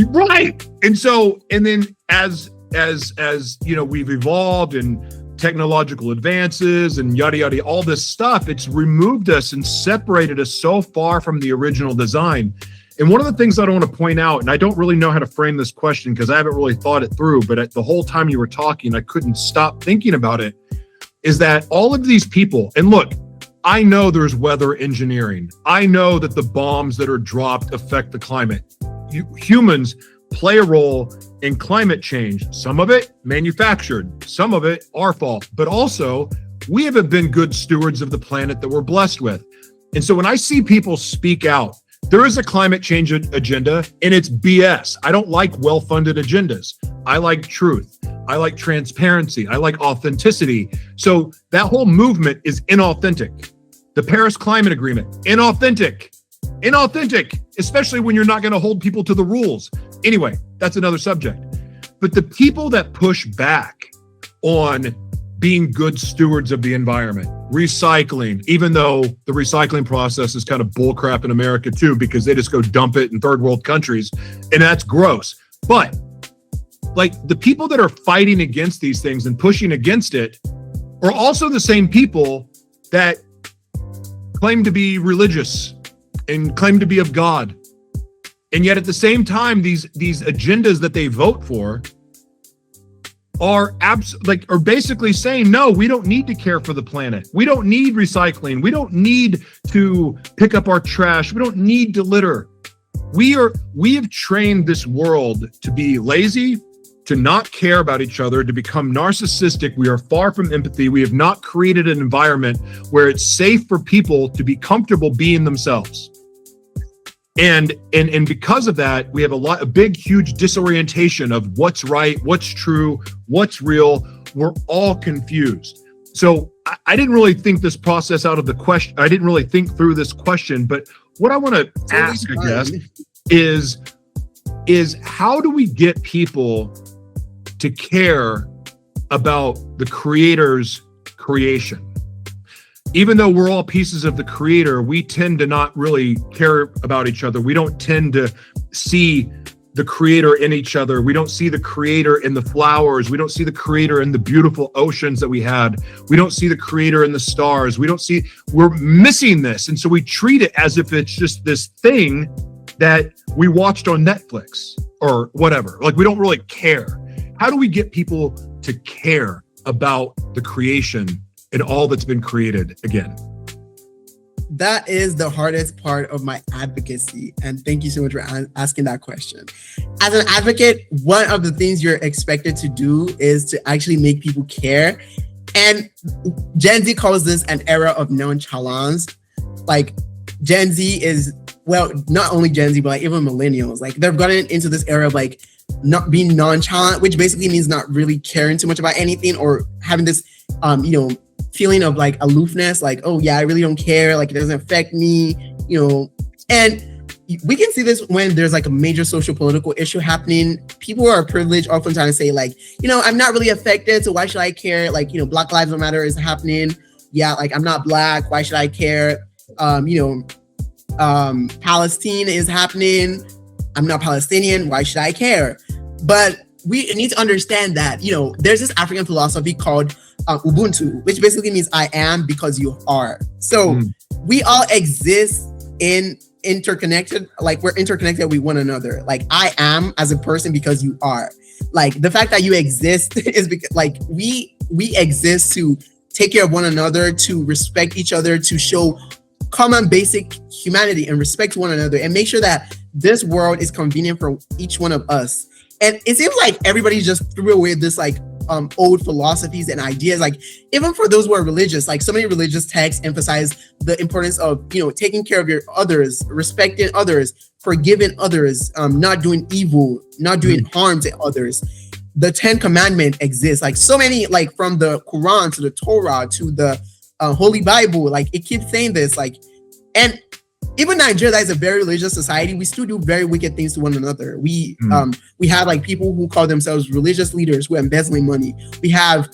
Right. And then as we've evolved and technological advances and yada, yada, all this stuff, it's removed us and separated us so far from the original design. And one of the things I want to point out, and I don't really know how to frame this question because I haven't really thought it through, but the whole time you were talking, I couldn't stop thinking about it, is that all of these people, and look, I know there's weather engineering. I know that the bombs that are dropped affect the climate. Humans play a role in climate change. Some of it manufactured, some of it our fault, but also we haven't been good stewards of the planet that we're blessed with. And so when I see people speak out, there is a climate change agenda, and it's BS. I don't like well-funded agendas. I like truth. I like transparency. I like authenticity. So that whole movement is inauthentic. The Paris Climate Agreement, inauthentic, especially when you're not going to hold people to the rules. Anyway, that's another subject. But the people that push back on being good stewards of the environment, recycling, even though the recycling process is kind of bullcrap in America too, because they just go dump it in third world countries, and that's gross. But like the people that are fighting against these things and pushing against it are also the same people that claim to be religious and claim to be of God. And yet at the same time, these agendas that they vote for are basically saying, no, we don't need to care for the planet. We don't need recycling. We don't need to pick up our trash. We don't need to litter. We have trained this world to be lazy, to not care about each other, to become narcissistic. We are far from empathy. We have not created an environment where it's safe for people to be comfortable being themselves. And because of that, we have a big, huge disorientation of what's right, what's true, what's real. We're all confused. So I didn't really think this process out of the question. I didn't really think through this question, but what I want to ask, I guess, is how do we get people to care about the creator's creation? Even though we're all pieces of the creator, we tend to not really care about each other. We don't tend to see the creator in each other. We don't see the creator in the flowers. We don't see the creator in the beautiful oceans that we had. We don't see the creator in the stars. We're missing this. And so we treat it as if it's just this thing that we watched on Netflix or whatever. Like, we don't really care. How do we get people to care about the creation and all that's been created again? That is the hardest part of my advocacy. And thank you so much for asking that question. As an advocate, one of the things you're expected to do is to actually make people care. And Gen Z calls this an era of nonchalance. Like, Gen Z is, well, not only Gen Z, but like even millennials, like they've gotten into this era of like not being nonchalant, which basically means not really caring too much about anything, or having this, feeling of like aloofness, like, oh yeah, I really don't care, like it doesn't affect me, and we can see this when there's like a major social political issue happening. People who are privileged oftentimes say like, I'm not really affected, so why should I care? Like, Black Lives Matter is happening. Yeah, like I'm not Black, why should I care? Palestine is happening. I'm not Palestinian, why should I care? But we need to understand that, there's this African philosophy called Ubuntu, which basically means I am because you are. So we all exist in interconnected, like we're interconnected with one another. Like, I am as a person because you are. Like, the fact that you exist is because like we exist to take care of one another, to respect each other, to show common basic humanity and respect to one another, and make sure that this world is convenient for each one of us. And it seems like everybody just threw away this like old philosophies and ideas. Like, even for those who are religious, like so many religious texts emphasize the importance of, taking care of your others, respecting others, forgiving others, not doing evil, not doing harm to others. The 10 Commandments exist, like so many, like from the Quran to the Torah to the Holy Bible, like it keeps saying this, like, and even Nigeria, that is a very religious society, we still do very wicked things to one another. We have like people who call themselves religious leaders who are embezzling money. We have,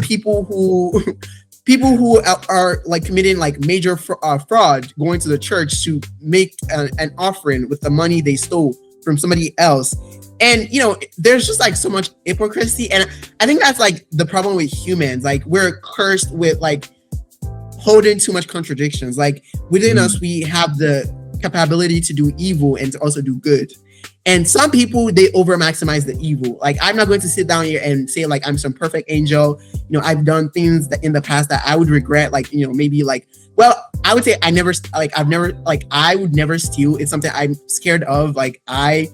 people who are like committing like major fraud, going to the church to make an offering with the money they stole from somebody else. And, there's just like so much hypocrisy. And I think that's like the problem with humans. Like, we're cursed with like holding too much contradictions. Like, within us, we have the capability to do evil and to also do good. And some people, they over maximize the evil. Like, I'm not going to sit down here and say like I'm some perfect angel. I've done things that in the past that I would regret. Like, maybe like, well, I would say I would never steal. It's something I'm scared of. Like, I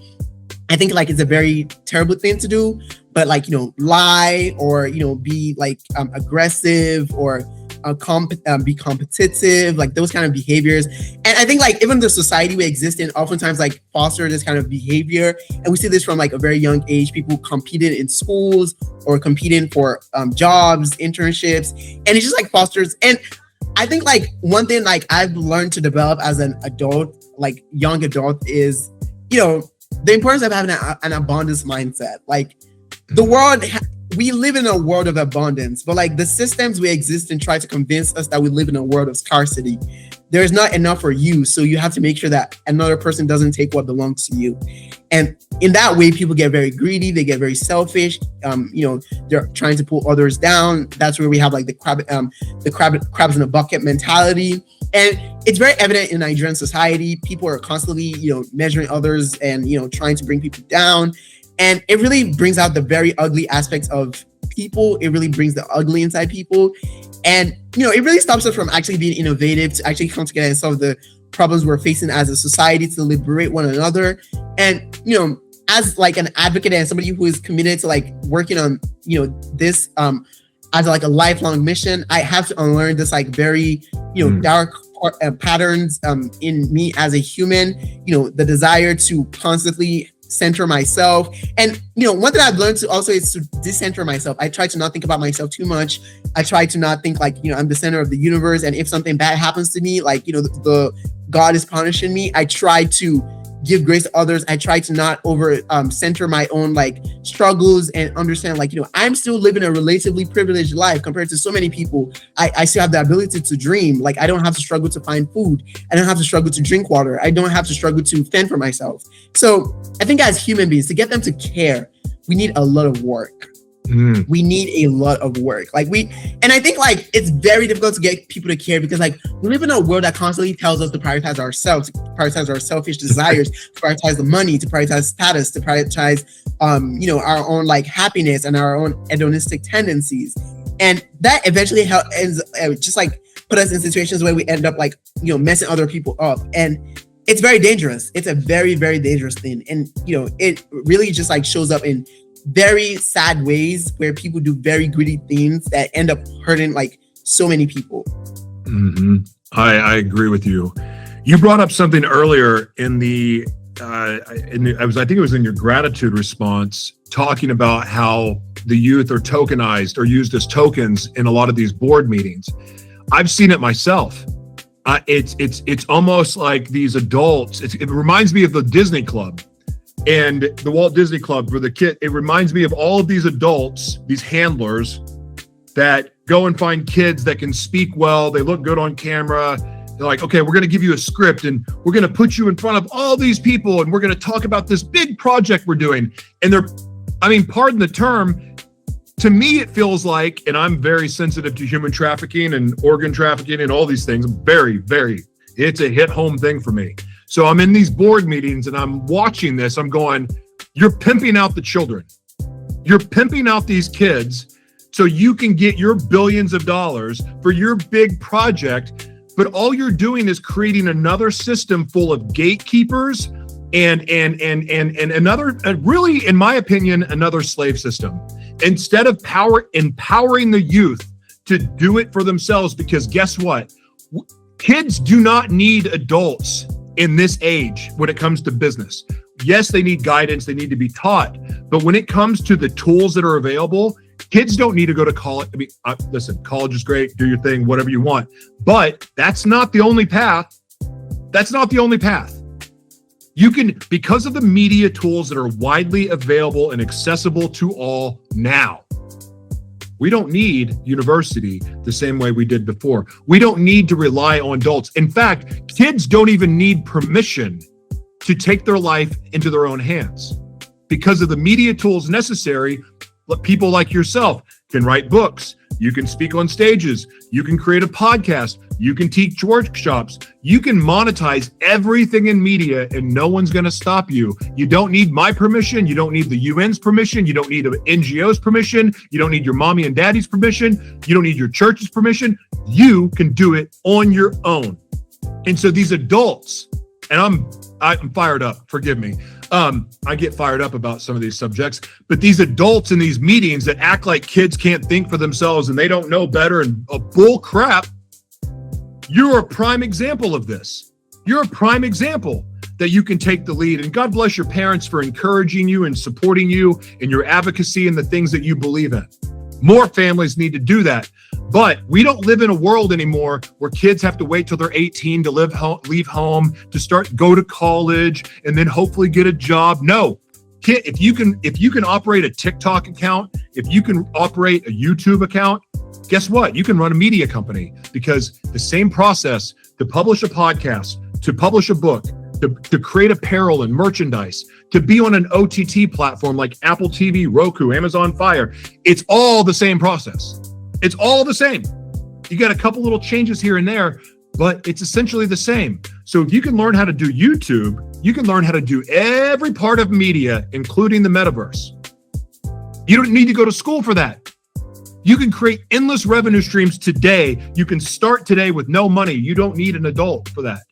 think like it's a very terrible thing to do. But like, lie or, be like aggressive or be competitive, like those kind of behaviors. And I think like even the society we exist in oftentimes like foster this kind of behavior. And we see this from like a very young age, people competing in schools or competing for jobs, internships, and it just like fosters. And I think like one thing like I've learned to develop as an adult, like young adult, is, the importance of having an abundance mindset. Like the world, we live in a world of abundance, but like the systems we exist in try to convince us that we live in a world of scarcity. There's not enough for you, so you have to make sure that another person doesn't take what belongs to you. And in that way, people get very greedy, they get very selfish. They're trying to pull others down. That's where we have like the crabs in a bucket mentality. And it's very evident in Nigerian society. People are constantly, measuring others and, trying to bring people down. And it really brings out the very ugly aspects of people. It really brings the ugly inside people. And, it really stops us from actually being innovative, to actually come together and solve the problems we're facing as a society, to liberate one another. And, as like an advocate and somebody who is committed to like working on, this as like a lifelong mission, I have to unlearn this like very, dark patterns in me as a human, the desire to constantly center myself. And one thing I've learned to also is to decenter myself. I try to not think about myself too much. I try to not think like, I'm the center of the universe, and if something bad happens to me, like, the God is punishing me, I try to give grace to others. I try to not over center my own like struggles, and understand like, I'm still living a relatively privileged life compared to so many people. I still have the ability to dream. Like I don't have to struggle to find food. I don't have to struggle to drink water. I don't have to struggle to fend for myself. So I think as human beings, to get them to care, we need a lot of work. We need a lot of work. And I think like it's very difficult to get people to care, because like we live in a world that constantly tells us to prioritize ourselves, to prioritize our selfish desires, to prioritize the money, to prioritize status, to prioritize, our own like happiness and our own hedonistic tendencies. And that eventually ends just like put us in situations where we end up like, messing other people up. And it's very dangerous. It's a very, very dangerous thing. And, it really just like shows up in very sad ways where people do very greedy things that end up hurting like so many people. I agree with you. You brought up something earlier in the I think it was in your gratitude response, talking about how the youth are tokenized or used as tokens in a lot of these board meetings. I've seen it myself. It's almost like these adults. It reminds me of the Disney Club. And the Walt Disney Club for the kid, it reminds me of all of these adults, these handlers that go and find kids that can speak well. They look good on camera. They're like, okay, we're going to give you a script and we're going to put you in front of all these people and we're going to talk about this big project we're doing. And pardon the term, to me, it feels like, and I'm very sensitive to human trafficking and organ trafficking and all these things. It's a hit home thing for me. So I'm in these board meetings and I'm watching this. I'm going, you're pimping out the children. You're pimping out these kids so you can get your billions of dollars for your big project. But all you're doing is creating another system full of gatekeepers and another, really, in my opinion, another slave system. Instead of empowering the youth to do it for themselves, because guess what? Kids do not need adults in this age when it comes to business. Yes, they need guidance, they need to be taught, but when it comes to the tools that are available, kids don't need to go to college. Listen, college is great, do your thing, whatever you want, but that's not the only path. You can, because of the media tools that are widely available and accessible to all now, we don't need university the same way we did before. We don't need to rely on adults. In fact, kids don't even need permission to take their life into their own hands. Because of the media tools necessary, people like yourself can write books, you can speak on stages, you can create a podcast, you can teach workshops, you can monetize everything in media and no one's going to stop you. You don't need my permission. You don't need the UN's permission. You don't need an NGO's permission. You don't need your mommy and daddy's permission. You don't need your church's permission. You can do it on your own. And so these adults, and I'm fired up, forgive me, I get fired up about some of these subjects, but these adults in these meetings that act like kids can't think for themselves and they don't know better and bull crap. You're a prime example of this. You're a prime example that you can take the lead, and God bless your parents for encouraging you and supporting you in your advocacy and the things that you believe in. More families need to do that. But we don't live in a world anymore where kids have to wait till they're 18 to leave home, to go to college, and then hopefully get a job. No, kid, if you can operate a TikTok account, if you can operate a YouTube account, guess what? You can run a media company, because the same process to publish a podcast, to publish a book, to create apparel and merchandise, to be on an OTT platform like Apple TV, Roku, Amazon Fire, it's all the same process. It's all the same. You got a couple little changes here and there, but it's essentially the same. So if you can learn how to do YouTube, you can learn how to do every part of media, including the metaverse. You don't need to go to school for that. You can create endless revenue streams today. You can start today with no money. You don't need an adult for that.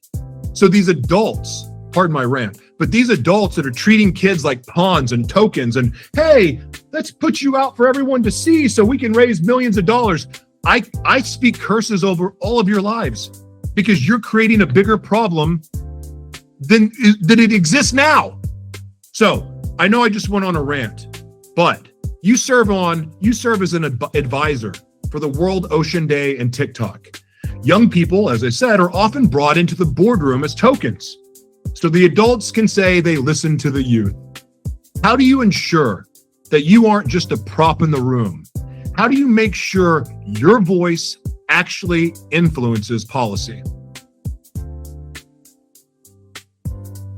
So these adults, pardon my rant, but these adults that are treating kids like pawns and tokens and, hey, let's put you out for everyone to see so we can raise millions of dollars. I speak curses over all of your lives, because you're creating a bigger problem than it exists now. So I know I just went on a rant, but you serve as an advisor for the World Ocean Day and TikTok. Young people, as I said, are often brought into the boardroom as tokens, so the adults can say they listen to the youth. How do you ensure that you aren't just a prop in the room? How do you make sure your voice actually influences policy?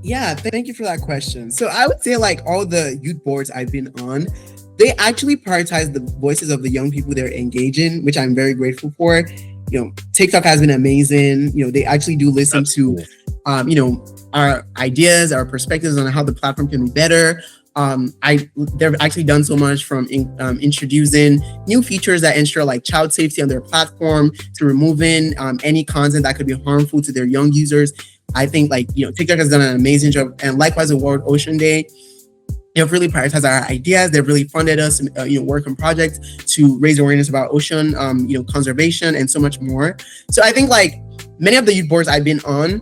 Yeah, thank you for that question. So I would say, like, all the youth boards I've been on, they actually prioritize the voices of the young people they're engaging, which I'm very grateful for. TikTok has been amazing. They actually do listen to, our ideas, our perspectives on how the platform can be better. They've actually done so much from introducing new features that ensure like child safety on their platform, to removing any content that could be harmful to their young users. I think TikTok has done an amazing job, and likewise the World Ocean Day. They've really prioritized our ideas. They've really funded us to work on projects to raise awareness about ocean, conservation, and so much more. So I think many of the youth boards I've been on,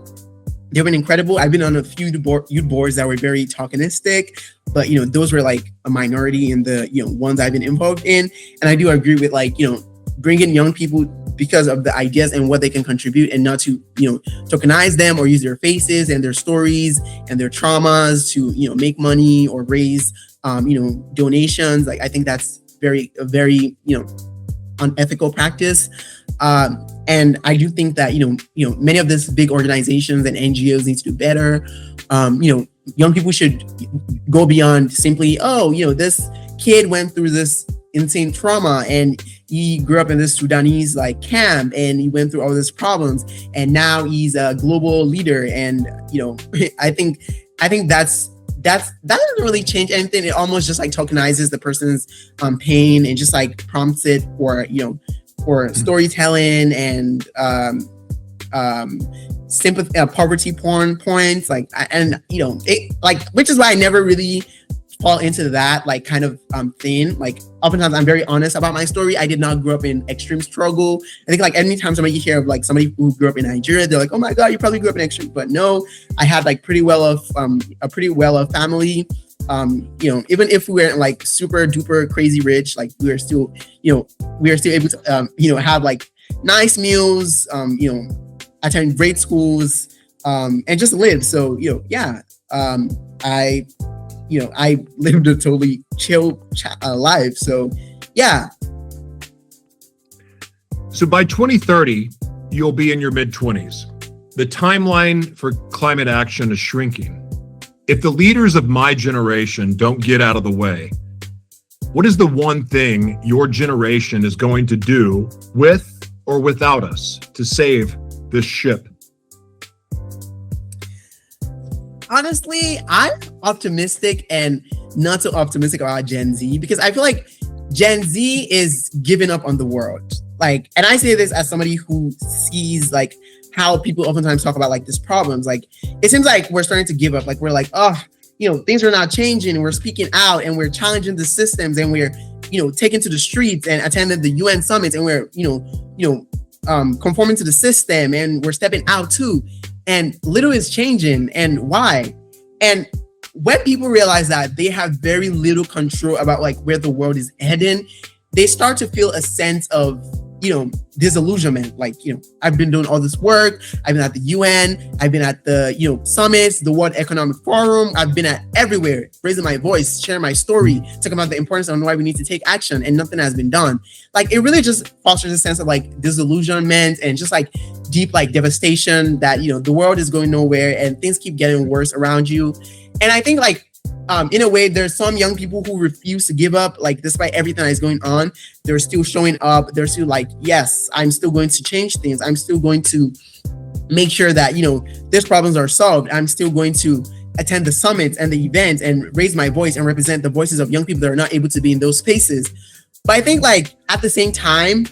they've been incredible. I've been on a few youth boards that were very tokenistic, but those were like a minority in the ones I've been involved in. And I do agree with bringing young people because of the ideas and what they can contribute, and not to tokenize them or use their faces and their stories and their traumas to make money or raise donations. I think that's a very unethical practice. And I do think that many of these big organizations and NGOs need to do better. Young people should go beyond simply, this kid went through this insane trauma and he grew up in this Sudanese camp and he went through all these problems and now he's a global leader. And I think that doesn't really change anything. It almost just tokenizes the person's pain and just prompts it for storytelling and sympathy, poverty porn points, which is why I never really fall into that kind of thing. Oftentimes I'm very honest about my story. I did not grow up in extreme struggle. I think anytime somebody hear of somebody who grew up in Nigeria, they're like, oh my God, you probably grew up in extreme. But no, I had a pretty well off family. Even if we weren't super duper crazy rich, we are still able to have nice meals, attend great schools, and just live. So I lived a totally chill life. So yeah. So by 2030, you'll be in your mid-20s. The timeline for climate action is shrinking. If the leaders of my generation don't get out of the way, what is the one thing your generation is going to do with or without us to save this ship? Honestly, I'm optimistic and not so optimistic about Gen Z, because I feel like Gen Z is giving up on the world. And I say this as somebody who sees how people oftentimes talk about these problems. It seems like we're starting to give up. We're things are not changing. We're speaking out and we're challenging the systems, and we're, taking to the streets and attending the UN summits, and we're, conforming to the system, and we're stepping out too. And little is changing. And why? And when people realize that they have very little control about like where the world is heading, they start to feel a sense of, disillusionment. Like, I've been doing all this work. I've been at the UN. I've been at the, summits, the World Economic Forum. I've been at everywhere, raising my voice, sharing my story, talking about the importance of why we need to take action, and nothing has been done. Like, it really just fosters a sense of like disillusionment and just like deep like devastation that, the world is going nowhere and things keep getting worse around you. And I think like, in a way, there's some young people who refuse to give up, like despite everything that is going on, they're still showing up. They're still like, yes, I'm still going to change things. I'm still going to make sure that, these problems are solved. I'm still going to attend the summits and the events and raise my voice and represent the voices of young people that are not able to be in those spaces. But I think like at the same time,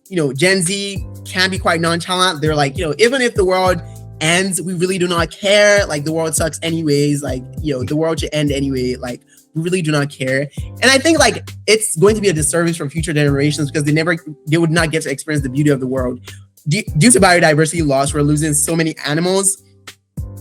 Gen Z can be quite nonchalant. They're like, even if the world ends, we really do not care. Like, the world sucks anyways. Like, the world should end anyway. Like, we really do not care. And I think like it's going to be a disservice for future generations because they would not get to experience the beauty of the world. Due to biodiversity loss, we're losing so many animals.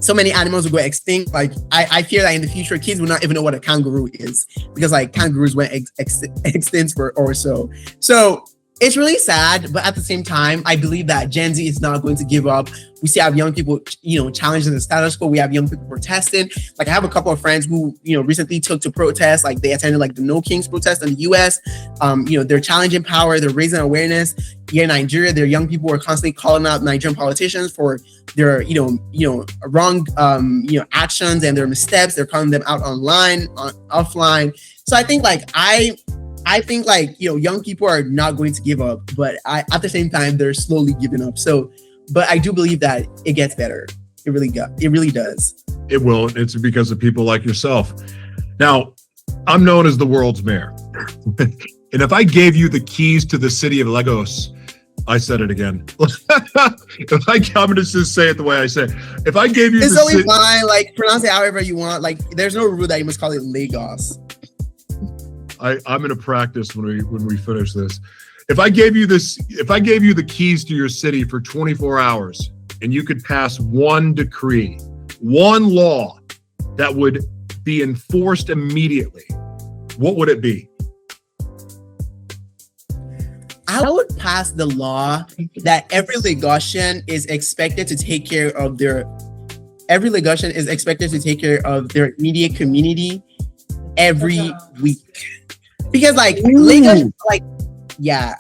So many animals will go extinct. Like, I fear that in the future, kids will not even know what a kangaroo is because like kangaroos went extinct or so. So it's really sad, but at the same time, I believe that Gen Z is not going to give up. We see have young people, challenging the status quo. We have young people protesting. Like, I have a couple of friends who, recently took to protest. Like, they attended like the No Kings protest in the US. They're challenging power. They're raising awareness. Here in Nigeria, their young people are constantly calling out Nigerian politicians for their, wrong, actions and their missteps. They're calling them out online, offline. So I think like I think like, young people are not going to give up, but at the same time, they're slowly giving up. So, but I do believe that it gets better. It really does. It will. It's because of people like yourself. Now, I'm known as the world's mayor. And if I gave you the keys to the city of Lagos, I said it again. I'm going to just say it the way I say it. If I gave you it's only fine. Like, pronounce it however you want. Like, there's no rule that you must call it Lagos. I'm going to practice when we finish this. If I gave you the keys to your city for 24 hours and you could pass one decree, one law that would be enforced immediately, what would it be? I would pass the law that every Lagosian is expected to take care of their immediate community every week. Because like Lagos, like, yeah.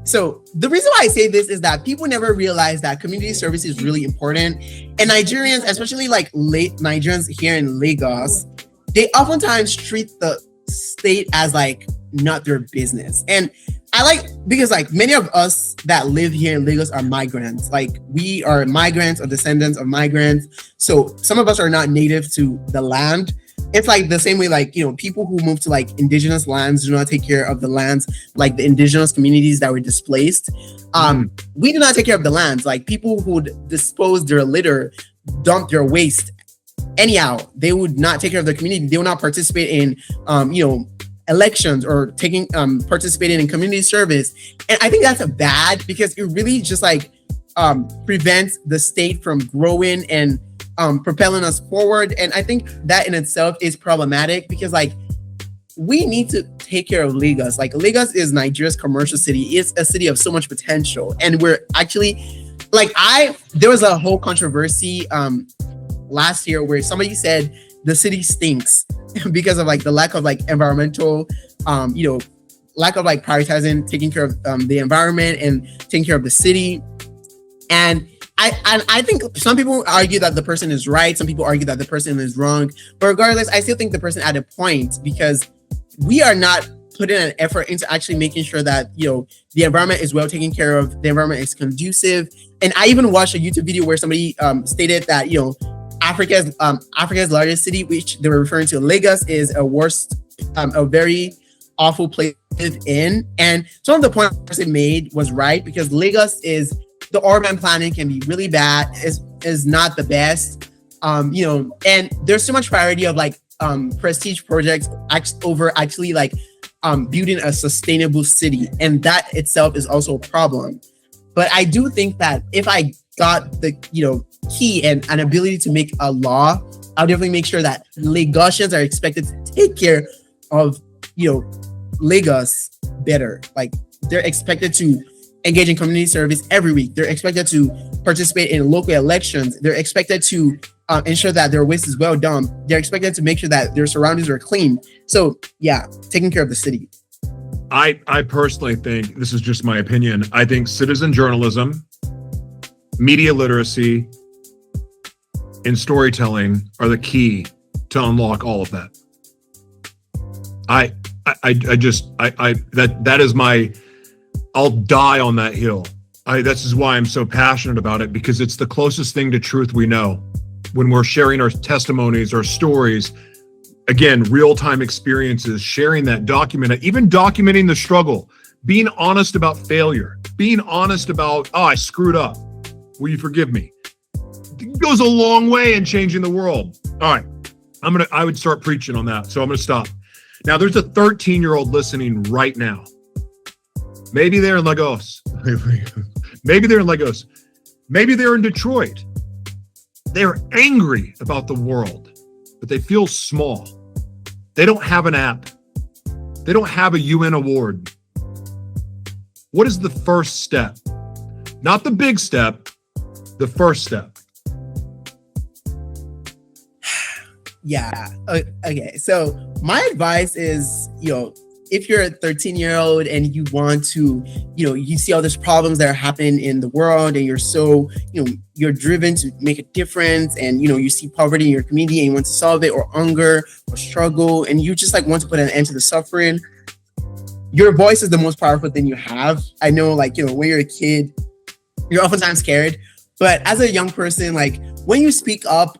So the reason why I say this is that people never realize that community service is really important. And Nigerians, especially like late Nigerians here in Lagos, they oftentimes treat the state as like not their business. And because like many of us that live here in Lagos are migrants. Like, we are migrants or descendants of migrants. So some of us are not native to the land. It's like the same way, like, people who move to like indigenous lands do not take care of the lands, like the indigenous communities that were displaced. We do not take care of the lands. Like, people who would dispose their litter, dump their waste anyhow, they would not take care of their community. They will not participate in, elections or participating in community service. And I think that's bad because it really just like prevents the state from growing and propelling us forward. And I think that in itself is problematic because like we need to take care of Lagos. Like, Lagos is Nigeria's commercial city. It's a city of so much potential. And we're actually like, there was a whole controversy last year where somebody said the city stinks because of like the lack of like environmental, lack of like prioritizing, taking care of the environment and taking care of the city. And I think some people argue that the person is right. Some people argue that the person is wrong. But regardless, I still think the person had a point because we are not putting an effort into actually making sure that, the environment is well taken care of. The environment is conducive. And I even watched a YouTube video where somebody stated that, Africa's largest city, which they were referring to, Lagos, is a very awful place to live in. And some of the points the person made was right because Lagos is, the urban planning can be really bad, is not the best, and there's so much priority of like prestige projects over actually like building a sustainable city, and that itself is also a problem. But I do think that if I got the key and an ability to make a law, I'll definitely make sure that Lagosians are expected to take care of Lagos better. Like, they're expected to engage in community service every week. They're expected to participate in local elections. They're expected to ensure that their waste is well done. They're expected to make sure that their surroundings are clean. So yeah, taking care of the city. I personally think, this is just my opinion, I think citizen journalism, media literacy, and storytelling are the key to unlock all of that. That is my, I'll die on that hill. This is why I'm so passionate about it, because it's the closest thing to truth we know. When we're sharing our testimonies, our stories, again, real-time experiences, sharing that, even documenting the struggle, being honest about failure, being honest about, I screwed up, will you forgive me? It goes a long way in changing the world. All right, I would start preaching on that, so I'm gonna stop. Now, there's a 13-year-old listening right now. Maybe they're in Lagos. Maybe they're in Lagos. Maybe they're in Detroit. They're angry about the world, but they feel small. They don't have an app. They don't have a UN award. What is the first step? Not the big step, the first step. Yeah. Okay. So my advice is, if you're a 13-year-old and you want to, you see all these problems that are happening in the world, and you're so, you're driven to make a difference, and, you see poverty in your community and you want to solve it, or hunger or struggle, and you just want to put an end to the suffering, your voice is the most powerful thing you have. I know, when you're a kid, you're oftentimes scared, but as a young person, when you speak up,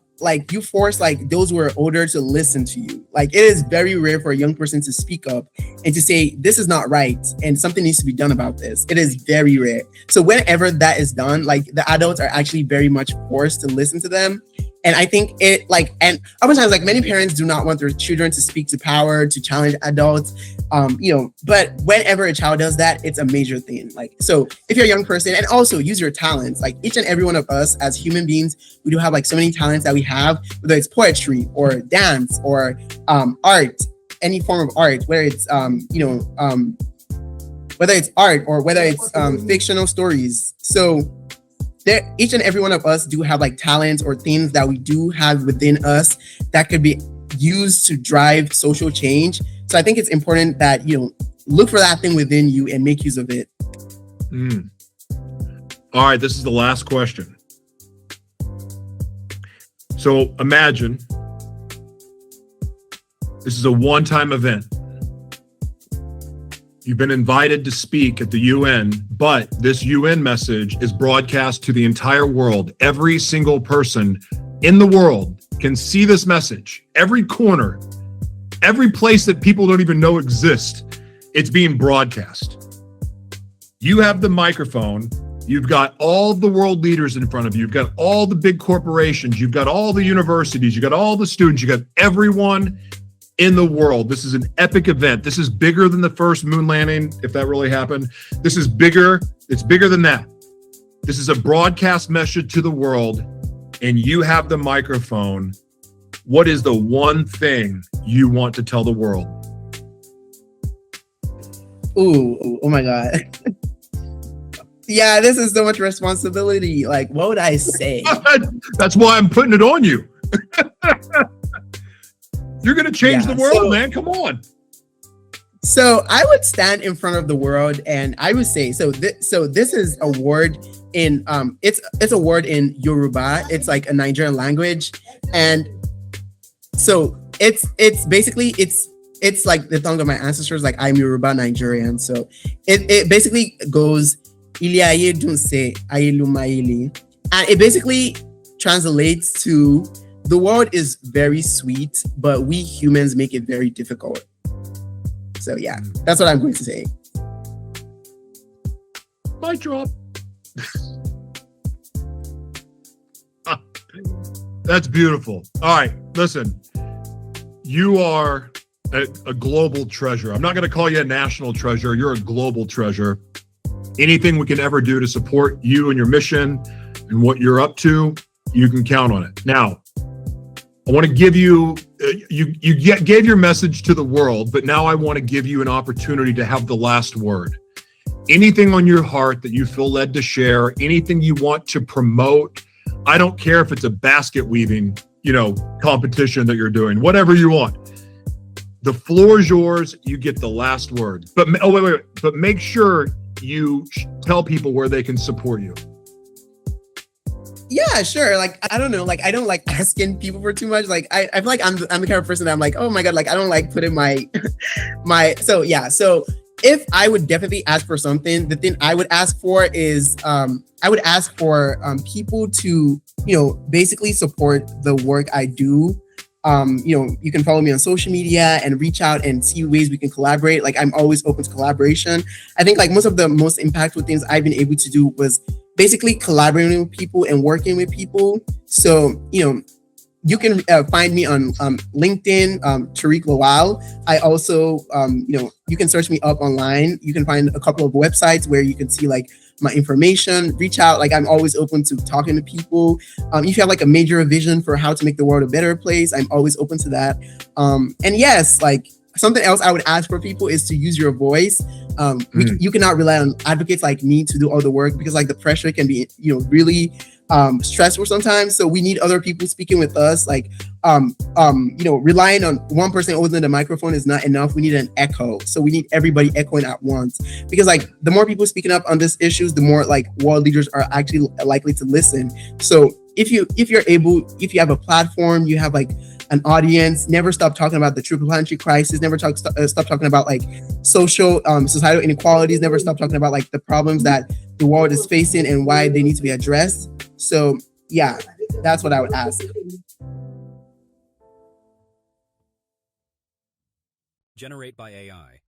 you force those who are older to listen to you. It is very rare for a young person to speak up and to say, this is not right and something needs to be done about this. It is very rare. So whenever that is done, the adults are actually very much forced to listen to them. And I think it and oftentimes many parents do not want their children to speak to power, to challenge adults, but whenever a child does that, it's a major thing. So if you're a young person, and also use your talents, each and every one of us as human beings, we do have so many talents that we have, whether it's poetry or dance or art, any form of art, whether it's whether it's art or whether it's fictional stories. So each and every one of us do have talents or things that we do have within us that could be used to drive social change. So I think it's important that, look for that thing within you and make use of it. All right, this is the last question. So imagine this is a one-time event. You've been invited to speak at the UN, but this UN message is broadcast to the entire world. Every single person in the world can see this message. Every corner, every place that people don't even know exists, it's being broadcast. You have the microphone. You've got all the world leaders in front of you. You've got all the big corporations. You've got all the universities. You've got all the students. You got everyone in the world. This is an epic event. This is bigger than the first moon landing, if that really happened. This is bigger. It's bigger than that. This is a broadcast message to the world, and you have the microphone. What is the one thing you want to tell the world? Oh my God. Yeah, this is so much responsibility. What would I say? That's why I'm putting it on you. You're going to change the world, man. Come on. So I would stand in front of the world and I would say, this is a word in, it's a word in Yoruba. It's a Nigerian language. And so it's basically, it's the tongue of my ancestors. I'm Yoruba Nigerian. So it basically goes, Ile aye dun se aye luma ile. And it basically translates to, the world is very sweet, but we humans make it very difficult. So yeah, that's what I'm going to say. Mic drop. That's beautiful. All right, listen. You are a global treasure. I'm not going to call you a national treasure. You're a global treasure. Anything we can ever do to support you and your mission and what you're up to, you can count on it. Now, I want to give you, gave your message to the world, but now I want to give you an opportunity to have the last word. Anything on your heart that you feel led to share, anything you want to promote. I don't care if it's a basket weaving, competition that you're doing, whatever you want. The floor is yours. You get the last word. But but make sure you tell people where they can support you. Yeah, sure. Like, I don't know. Like, I don't like asking people for too much. Like, I feel like I'm the kind of person that I'm like, oh my God, like, I don't like putting my. So yeah. So if I would definitely ask for something, the thing I would ask for is, I would ask for people to, basically support the work I do. You can follow me on social media and reach out and see ways we can collaborate. Like, I'm always open to collaboration. I think like most of the most impactful things I've been able to do was basically collaborating with people and working with people. So, you can find me on LinkedIn, Tariq Lawal. I also, you can search me up online. You can find a couple of websites where you can see like my information, reach out. Like, I'm always open to talking to people. If you have like a major vision for how to make the world a better place, I'm always open to that. And yes, like something else I would ask for people is to use your voice. You cannot rely on advocates like me to do all the work because like the pressure can be, really stressful sometimes. So we need other people speaking with us. Like, relying on one person holding the microphone is not enough. We need an echo. So we need everybody echoing at once because like the more people speaking up on these issues, the more like world leaders are actually likely to listen. So if you have a platform, you have like an audience, never stop talking about the triple planetary crisis, never stop talking about like societal inequalities, never stop talking about like the problems that the world is facing and why they need to be addressed. So yeah, that's what I would ask. Generate by AI.